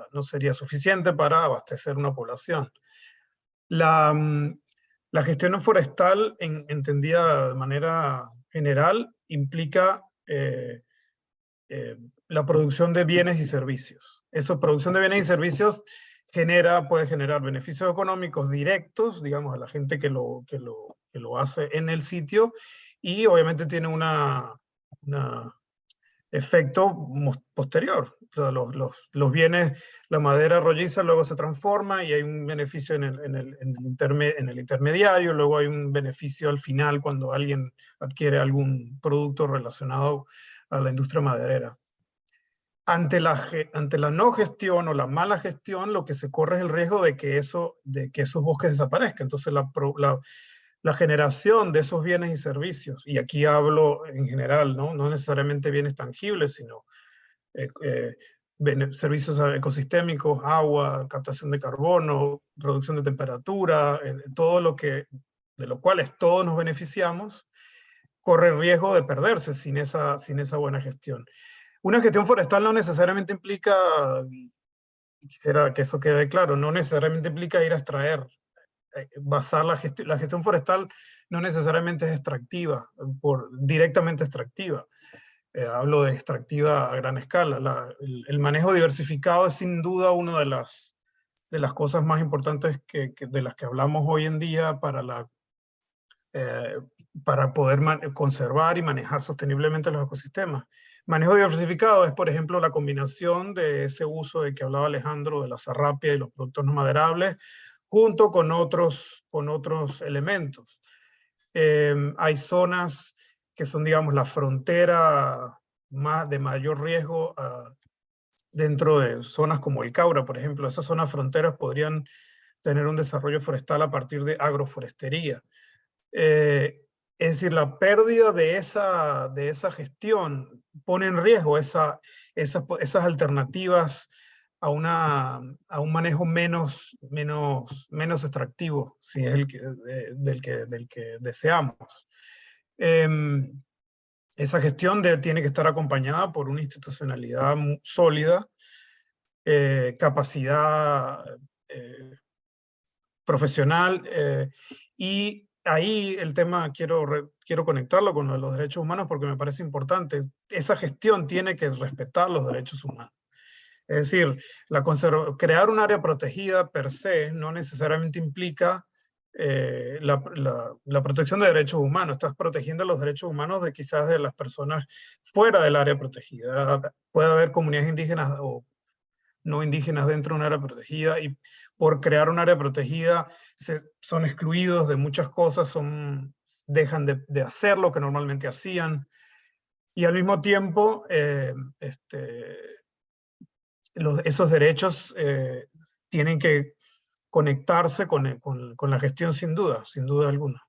suficiente para abastecer una población. La gestión forestal, entendida de manera general, implica la producción de bienes y servicios. Esa producción de bienes y servicios puede generar beneficios económicos directos, digamos, a la gente que lo hace en el sitio, y obviamente tiene un efecto posterior. O sea, los bienes, la madera rolliza luego se transforma y hay un beneficio en el intermediario, luego hay un beneficio al final cuando alguien adquiere algún producto relacionado a la industria maderera. Ante la no gestión o la mala gestión, lo que se corre es el riesgo de que esos bosques desaparezcan. Entonces la generación de esos bienes y servicios, y aquí hablo en general, no necesariamente bienes tangibles, sino servicios ecosistémicos, agua, captación de carbono, reducción de temperatura, todo de lo cuales todos nos beneficiamos, corre el riesgo de perderse sin esa buena gestión. Una gestión forestal no necesariamente implica, quisiera que eso quede claro, no necesariamente implica ir a extraer. Basar la gestión forestal no necesariamente es extractiva, directamente extractiva. Hablo de extractiva a gran escala. El manejo diversificado es sin duda una de las cosas más importantes de las que hablamos hoy en día para poder conservar y manejar sosteniblemente los ecosistemas. Manejo diversificado es, por ejemplo, la combinación de ese uso de que hablaba Alejandro, de la sarrapia y los productos no maderables, junto con otros elementos. Hay zonas que son, digamos, la frontera de mayor riesgo dentro de zonas como el Caura, por ejemplo. Esas zonas fronteras podrían tener un desarrollo forestal a partir de agroforestería. Es decir, la pérdida de esa gestión pone en riesgo esas alternativas a un manejo menos extractivo, si es del que deseamos. Esa gestión tiene que estar acompañada por una institucionalidad sólida, capacidad profesional, y ahí el tema quiero conectarlo con lo de los derechos humanos porque me parece importante. Esa gestión tiene que respetar los derechos humanos. Es decir, crear un área protegida per se no necesariamente implica la protección de derechos humanos. Estás protegiendo los derechos humanos quizás de las personas fuera del área protegida. Puede haber comunidades indígenas o no indígenas dentro de un área protegida, y por crear un área protegida son excluidos de muchas cosas, dejan de hacer lo que normalmente hacían, y al mismo tiempo esos derechos tienen que conectarse con la gestión sin duda alguna.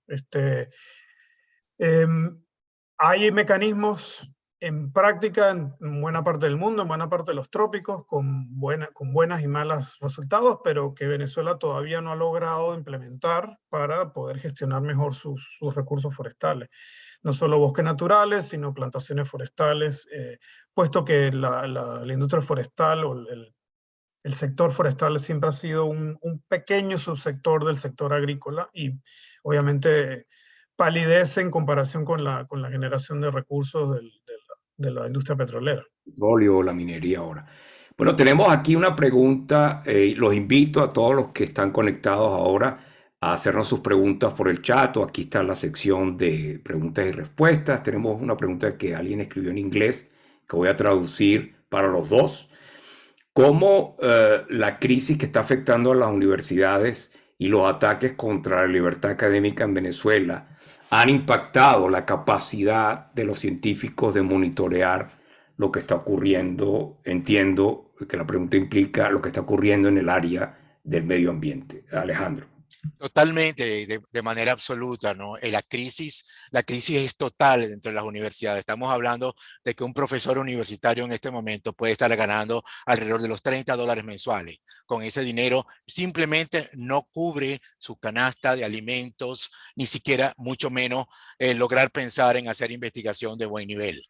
Hay mecanismos en práctica en buena parte del mundo, en buena parte de los trópicos, con buenas y malos resultados, pero que Venezuela todavía no ha logrado implementar para poder gestionar mejor sus recursos forestales. No solo bosques naturales, sino plantaciones forestales, puesto que la industria forestal o el sector forestal siempre ha sido un pequeño subsector del sector agrícola, y obviamente palidece en comparación con la generación de recursos de la industria petrolera.
Petróleo, la minería ahora. Bueno, tenemos aquí una pregunta. Los invito a todos los que están conectados ahora a hacernos sus preguntas por el chat, o aquí está la sección de preguntas y respuestas. Tenemos una pregunta que alguien escribió en inglés que voy a traducir para los dos. ¿Cómo la crisis que está afectando a las universidades y los ataques contra la libertad académica en Venezuela han impactado la capacidad de los científicos de monitorear lo que está ocurriendo? Entiendo que la pregunta implica lo que está ocurriendo en el área del medio ambiente. Alejandro.
Totalmente, de manera absoluta, ¿no? La crisis es total dentro de las universidades. Estamos hablando de que un profesor universitario en este momento puede estar ganando alrededor de los $30 mensuales. Con ese dinero simplemente no cubre su canasta de alimentos, ni siquiera, mucho menos, lograr pensar en hacer investigación de buen nivel.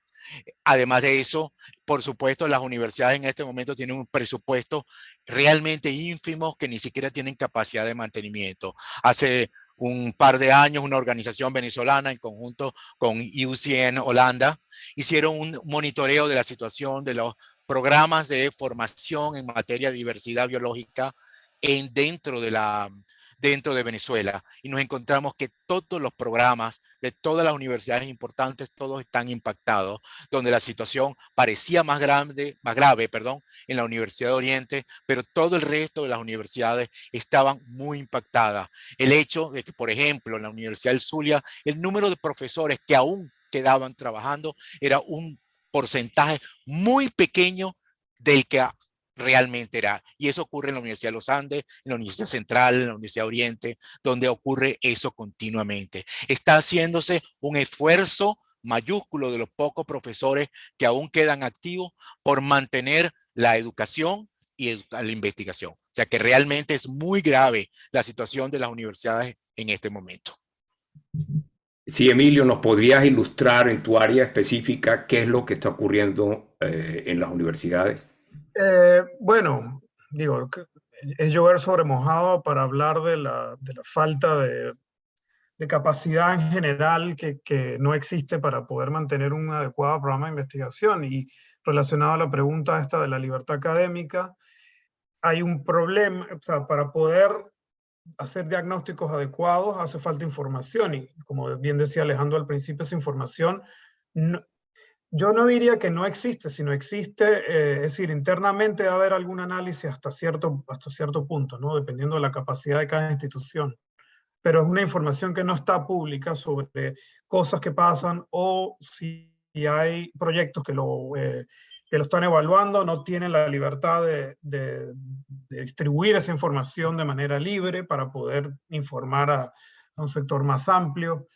Además de eso, por supuesto, las universidades en este momento tienen un presupuesto realmente ínfimo que ni siquiera tienen capacidad de mantenimiento. Hace un par de años, una organización venezolana en conjunto con UCN Holanda hicieron un monitoreo de la situación de los programas de formación en materia de diversidad biológica dentro de Venezuela, y nos encontramos que todos los programas de todas las universidades importantes, todos están impactados, donde la situación parecía más grave, en la Universidad de Oriente, pero todo el resto de las universidades estaban muy impactadas. El hecho de que, por ejemplo, en la Universidad del Zulia, el número de profesores que aún quedaban trabajando era un porcentaje muy pequeño del que realmente era. Y eso ocurre en la Universidad de los Andes, en la Universidad Central, en la Universidad de Oriente, donde ocurre eso continuamente. Está haciéndose un esfuerzo mayúsculo de los pocos profesores que aún quedan activos por mantener la educación y la investigación. O sea que realmente es muy grave la situación de las universidades en este momento.
Sí, Emilio, ¿nos podrías ilustrar en tu área específica qué es lo que está ocurriendo en las universidades?
Bueno, digo, es llover sobre mojado para hablar de la falta de capacidad en general que no existe para poder mantener un adecuado programa de investigación. Y relacionado a la pregunta esta de la libertad académica, hay un problema, o sea, para poder hacer diagnósticos adecuados hace falta información, y como bien decía Alejandro al principio, esa información yo no diría que no existe, sino existe, es decir, internamente debe haber algún análisis hasta cierto punto, ¿no? Dependiendo de la capacidad de cada institución. Pero es una información que no está pública sobre cosas que pasan, o si hay proyectos que lo están evaluando, no tienen la libertad de distribuir esa información de manera libre para poder informar a un sector más amplio.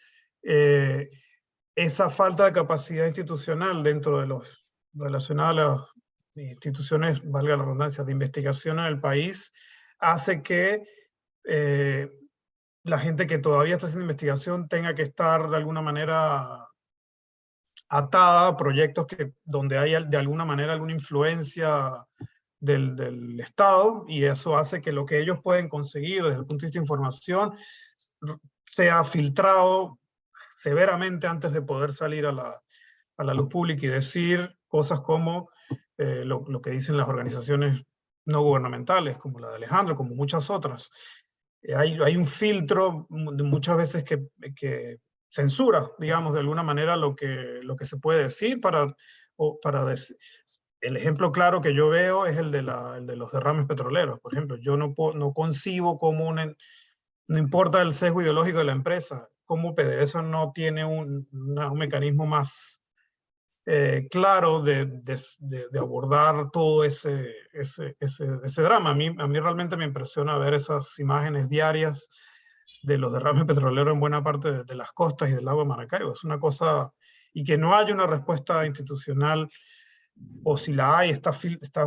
Esa falta de capacidad institucional dentro de los relacionados a las instituciones, valga la redundancia, de investigación en el país, hace que la gente que todavía está haciendo investigación tenga que estar de alguna manera atada a proyectos donde hay de alguna manera alguna influencia del Estado, y eso hace que lo que ellos pueden conseguir desde el punto de vista de información sea filtrado severamente antes de poder salir a la luz pública y decir cosas como lo que dicen las organizaciones no gubernamentales, como la de Alejandro, como muchas otras. Hay un filtro muchas veces que censura, digamos, de alguna manera lo que se puede decir el ejemplo claro que yo veo es el de los derrames petroleros. Por ejemplo, yo no concibo cómo no importa el sesgo ideológico de la empresa, cómo PDVSA no tiene un mecanismo más claro de abordar todo ese drama. A mí realmente me impresiona ver esas imágenes diarias de los derrames petroleros en buena parte de las costas y del lago de Maracaibo. Es una cosa, y que no haya una respuesta institucional, o si la hay, está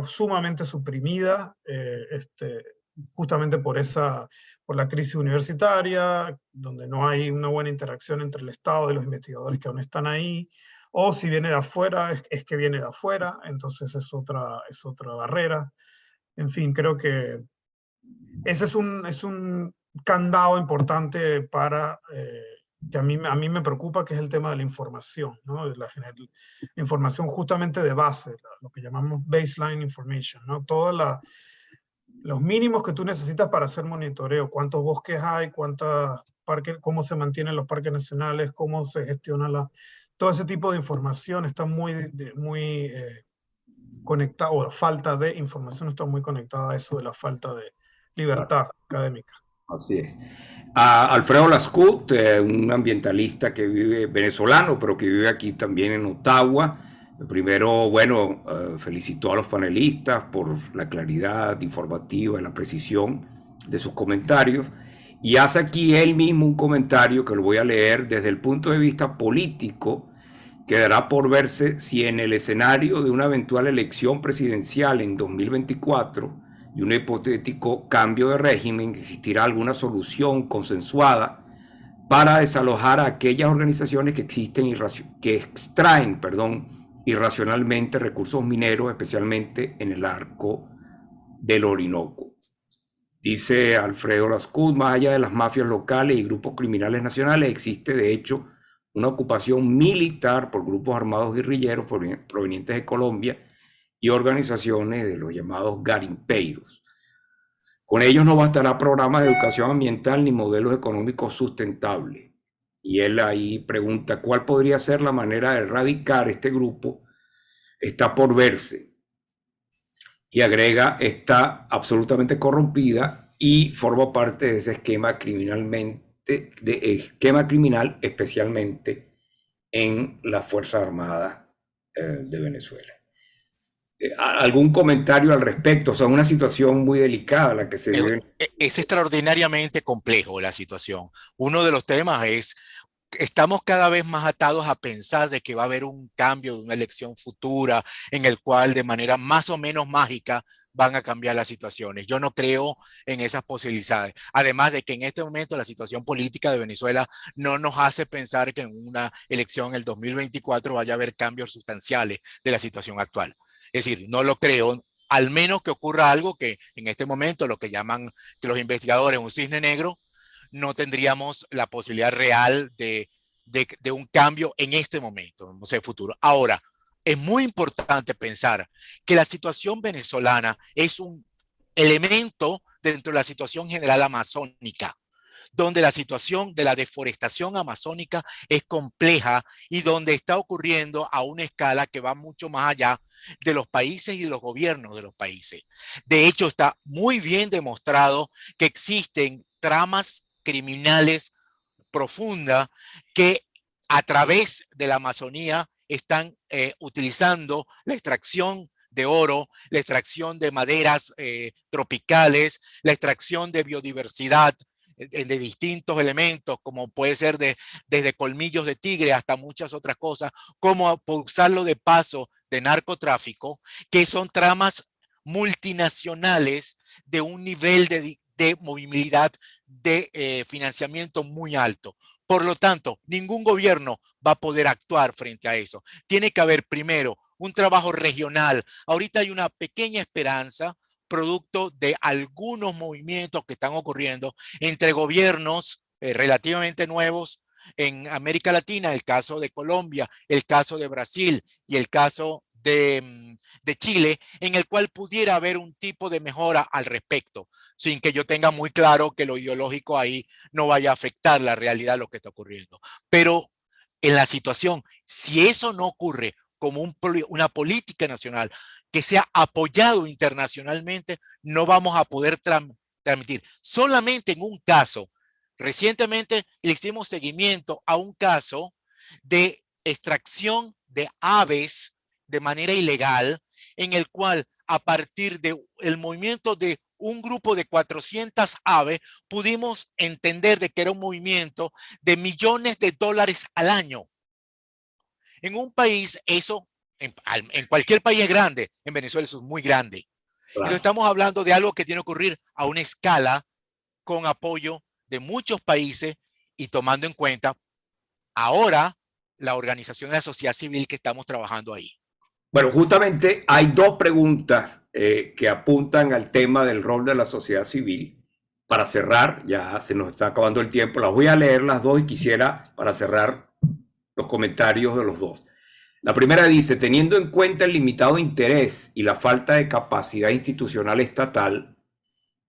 sumamente suprimida, justamente por la crisis universitaria, donde no hay una buena interacción entre el Estado y los investigadores que aún están ahí, o si viene de afuera, es que viene de afuera, entonces es otra barrera. En fin, creo que ese es un candado importante para que a mí me preocupa, que es el tema de la información, ¿no? La información justamente de base, lo que llamamos baseline information, ¿no? Los mínimos que tú necesitas para hacer monitoreo, cuántos bosques hay, cómo se mantienen los parques nacionales, cómo se gestiona todo ese tipo de información está muy conectado, o la falta de información está muy conectada a eso de la falta de libertad académica.
Así es. Alfredo Lascut, un ambientalista venezolano, pero que vive aquí también en Ottawa. Primero, bueno, felicitó a los panelistas por la claridad informativa y la precisión de sus comentarios. Y hace aquí él mismo un comentario que lo voy a leer desde el punto de vista político. Quedará por verse si en el escenario de una eventual elección presidencial en 2024 y un hipotético cambio de régimen existirá alguna solución consensuada para desalojar a aquellas organizaciones que extraen, irracionalmente recursos mineros, especialmente en el arco del Orinoco. Dice Alfredo Lascud, más allá de las mafias locales y grupos criminales nacionales, existe de hecho una ocupación militar por grupos armados guerrilleros provenientes de Colombia y organizaciones de los llamados garimpeiros. Con ellos no bastará programas de educación ambiental ni modelos económicos sustentables. Y él ahí pregunta, ¿cuál podría ser la manera de erradicar este grupo? Está por verse. Y agrega, está absolutamente corrompida y forma parte de ese esquema criminal, especialmente en las Fuerzas Armadas de Venezuela. ¿Algún comentario al respecto? O sea, una situación muy delicada la que se vive.
Es extraordinariamente complejo la situación. Uno de los temas es, estamos cada vez más atados a pensar de que va a haber un cambio de una elección futura en el cual de manera más o menos mágica van a cambiar las situaciones. Yo no creo en esas posibilidades. Además de que en este momento la situación política de Venezuela no nos hace pensar que en una elección en el 2024 vaya a haber cambios sustanciales de la situación actual. Es decir, no lo creo, al menos que ocurra algo que en este momento lo que llaman que los investigadores un cisne negro, no tendríamos la posibilidad real de un cambio en este momento, no sé, futuro. Ahora, es muy importante pensar que la situación venezolana es un elemento dentro de la situación general amazónica, donde la situación de la deforestación amazónica es compleja y donde está ocurriendo a una escala que va mucho más allá de los países y de los gobiernos de los países. De hecho, está muy bien demostrado que existen tramas criminales profundas que a través de la Amazonía están utilizando la extracción de oro, la extracción de maderas tropicales, la extracción de biodiversidad de distintos elementos, como puede ser desde colmillos de tigre hasta muchas otras cosas, como usarlo de paso de narcotráfico, que son tramas multinacionales de un nivel de movilidad de financiamiento muy alto. Por lo tanto, ningún gobierno va a poder actuar frente a eso. Tiene que haber primero un trabajo regional. Ahorita hay una pequeña esperanza producto de algunos movimientos que están ocurriendo entre gobiernos relativamente nuevos en América Latina, el caso de Colombia, el caso de Brasil y el caso de Chile, en el cual pudiera haber un tipo de mejora al respecto, sin que yo tenga muy claro que lo ideológico ahí no vaya a afectar la realidad de lo que está ocurriendo. Pero en la situación, si eso no ocurre como una política nacional que sea apoyado internacionalmente, no vamos a poder transmitir. Solamente en un caso, recientemente le hicimos seguimiento a un caso de extracción de aves de manera ilegal, en el cual a partir del movimiento de un grupo de 400 aves, pudimos entender de que era un movimiento de millones de dólares al año. En un país, eso, en cualquier país grande, en Venezuela eso es muy grande. Claro. Entonces estamos hablando de algo que tiene que ocurrir a una escala con apoyo de muchos países y tomando en cuenta ahora la organización de la sociedad civil que estamos trabajando ahí.
Bueno, justamente hay dos preguntas que apuntan al tema del rol de la sociedad civil. Para cerrar, ya se nos está acabando el tiempo, las voy a leer las dos y quisiera, para cerrar, los comentarios de los dos. La primera dice, teniendo en cuenta el limitado interés y la falta de capacidad institucional estatal,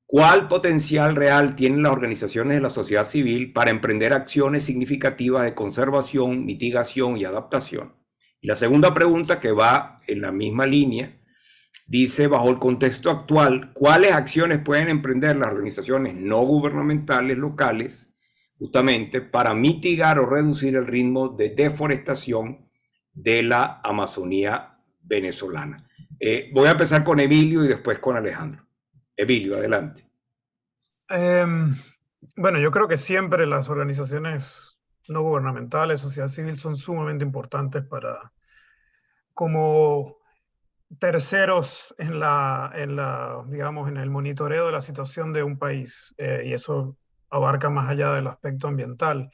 ¿cuál potencial real tienen las organizaciones de la sociedad civil para emprender acciones significativas de conservación, mitigación y adaptación? Y la segunda pregunta, que va en la misma línea, dice, bajo el contexto actual, ¿cuáles acciones pueden emprender las organizaciones no gubernamentales locales justamente para mitigar o reducir el ritmo de deforestación de la Amazonía venezolana? Voy a empezar con Emilio y después con Alejandro. Emilio, adelante.
Bueno, yo creo que siempre las organizaciones no gubernamentales, sociedad civil, son sumamente importantes como terceros digamos, en el monitoreo de la situación de un país, y eso abarca más allá del aspecto ambiental.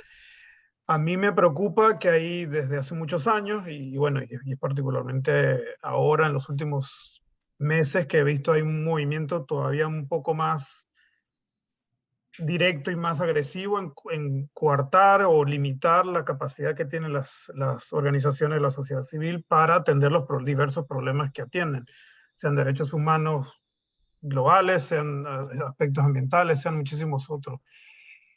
A mí me preocupa que ahí desde hace muchos años, y bueno, y particularmente ahora en los últimos meses que he visto hay un movimiento todavía un poco más directo y más agresivo en coartar o limitar la capacidad que tienen las organizaciones de la sociedad civil para atender los diversos problemas que atienden, sean derechos humanos globales, sean aspectos ambientales, sean muchísimos otros.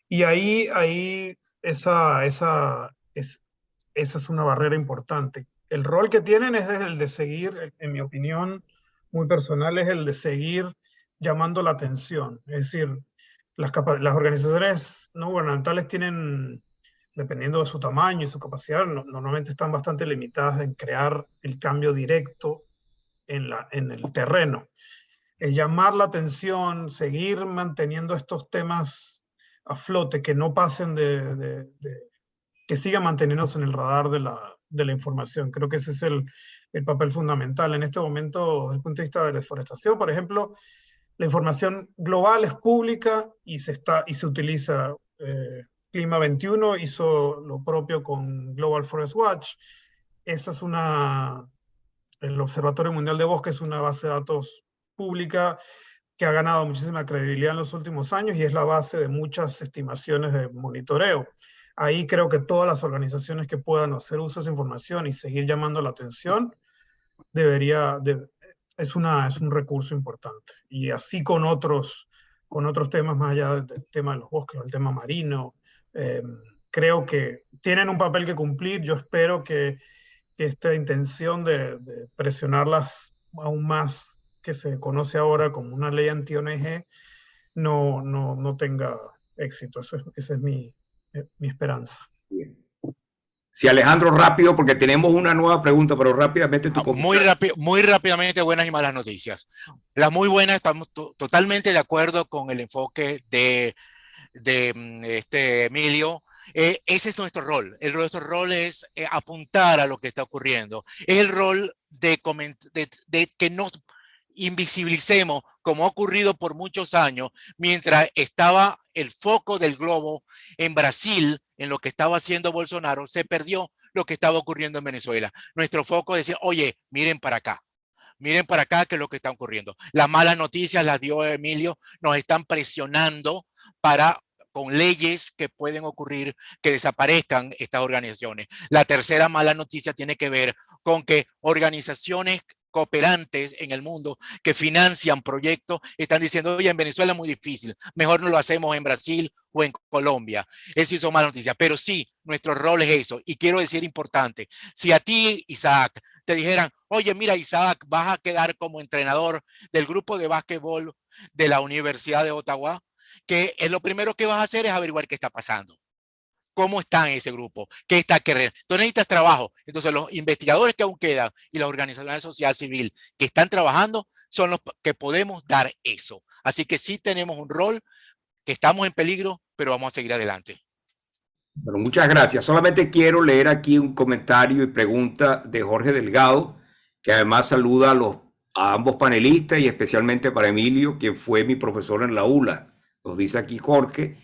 Y ahí esa es una barrera importante. El rol que tienen es el de seguir, en mi opinión muy personal, es el de seguir llamando la atención. Es decir, las organizaciones no gubernamentales tienen, dependiendo de su tamaño y su capacidad, normalmente están bastante limitadas en crear el cambio directo en el terreno. Es llamar la atención, seguir manteniendo estos temas a flote, que no pasen que sigan manteniéndose en el radar de la información. Creo que ese es el papel fundamental. En este momento, desde el punto de vista de deforestación, por ejemplo, la información global es pública y se utiliza. Clima 21 hizo lo propio con Global Forest Watch. Esa es el Observatorio Mundial de Bosques es una base de datos pública que ha ganado muchísima credibilidad en los últimos años y es la base de muchas estimaciones de monitoreo. Ahí creo que todas las organizaciones que puedan hacer uso de esa información y seguir llamando la atención es un recurso importante. Y así con otros temas más allá del tema de los bosques, el tema marino, creo que tienen un papel que cumplir. Yo espero que esta intención de presionarlas aún más, que se conoce ahora como una ley anti-ONG, no tenga éxito. Esa es mi esperanza.
Bien. Sí, Alejandro, rápido, porque tenemos una nueva pregunta, pero rápidamente tu comentario.
Muy rápidamente, buenas y malas noticias. Las muy buenas, estamos totalmente de acuerdo con el enfoque de Emilio. Ese es nuestro rol. Nuestro rol es apuntar a lo que está ocurriendo. Es el rol de que nos invisibilicemos, como ha ocurrido por muchos años, mientras estaba el foco del globo en Brasil, en lo que estaba haciendo Bolsonaro, se perdió lo que estaba ocurriendo en Venezuela. Nuestro foco es decir, oye, miren para acá que es lo que está ocurriendo. Las malas noticias las dio Emilio, nos están presionando con leyes que pueden ocurrir que desaparezcan estas organizaciones. La tercera mala noticia tiene que ver con que organizaciones cooperantes en el mundo que financian proyectos están diciendo, oye, en Venezuela es muy difícil, mejor no lo hacemos en Brasil o en Colombia. Eso hizo mala noticia, pero sí, nuestro rol es eso. Y quiero decir importante, si a ti, Isaac, te dijeran, oye, mira, Isaac, vas a quedar como entrenador del grupo de básquetbol de la Universidad de Ottawa, que es lo primero que vas a hacer es averiguar qué está pasando. ¿Cómo está en ese grupo? ¿Qué está queriendo? Tú necesitas trabajo. Entonces, los investigadores que aún quedan y las organizaciones de sociedad civil que están trabajando son los que podemos dar eso. Así que sí tenemos un rol, que estamos en peligro, pero vamos a seguir adelante.
Bueno, muchas gracias. Solamente quiero leer aquí un comentario y pregunta de Jorge Delgado, que además saluda a ambos panelistas y especialmente para Emilio, quien fue mi profesor en la ULA. Nos dice aquí Jorge.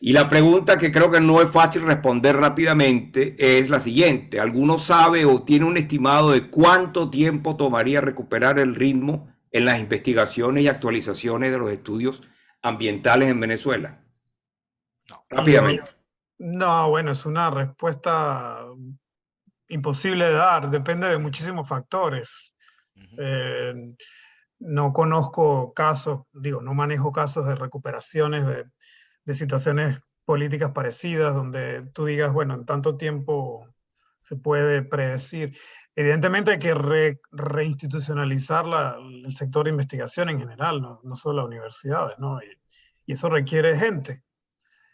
Y la pregunta que creo que no es fácil responder rápidamente es la siguiente. ¿Alguno sabe o tiene un estimado de cuánto tiempo tomaría recuperar el ritmo en las investigaciones y actualizaciones de los estudios ambientales en Venezuela?
No.
Rápidamente.
No, bueno, es una respuesta imposible de dar, depende de muchísimos factores. No conozco casos, no manejo casos de recuperaciones de situaciones políticas parecidas donde tú digas, bueno, en tanto tiempo se puede predecir. Evidentemente hay que reinstitucionalizar el sector de investigación en general, no solo las universidades, ¿no? Y eso requiere gente.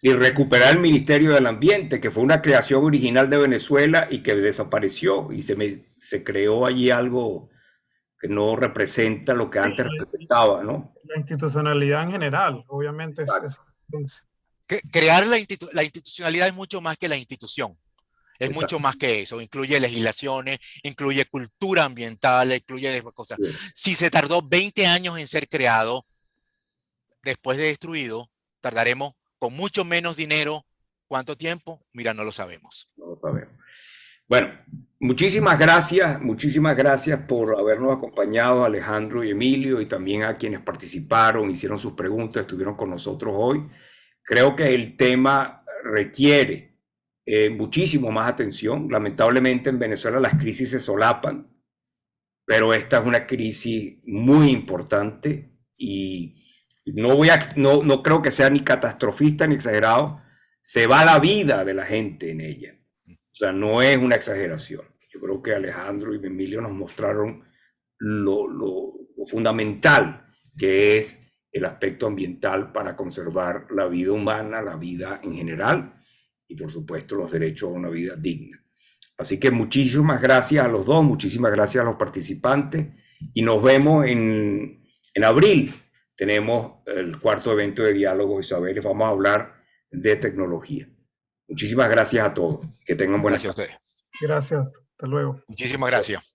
Y recuperar el Ministerio del Ambiente, que fue una creación original de Venezuela y que desapareció y se creó allí algo que no representa lo que antes representaba, ¿no?
La institucionalidad en general, obviamente es
crear la institucionalidad es mucho más que la institución. Es
Exacto.
mucho más que eso. Incluye legislaciones, incluye cultura ambiental, incluye cosas.
Sí.
Si se tardó 20 años en ser creado, después de destruido, tardaremos con mucho menos dinero. ¿Cuánto tiempo? Mira, no lo sabemos.
No lo sabemos. Bueno, muchísimas gracias por habernos acompañado, Alejandro y Emilio, y también a quienes participaron, hicieron sus preguntas, estuvieron con nosotros hoy. Creo que el tema requiere muchísimo más atención. Lamentablemente en Venezuela las crisis se solapan, pero esta es una crisis muy importante y no creo que sea ni catastrofista ni exagerado. Se va la vida de la gente en ella. O sea, no es una exageración. Yo creo que Alejandro y Emilio nos mostraron lo fundamental que es el aspecto ambiental para conservar la vida humana, la vida en general y por supuesto los derechos a una vida digna. Así que muchísimas gracias a los dos, muchísimas gracias a los participantes y nos vemos en abril. Tenemos el cuarto evento de Diálogos y Saberes, vamos a hablar de tecnología. Muchísimas gracias a todos, que tengan buenas
Gracias a ustedes.
Gracias, hasta luego.
Muchísimas gracias.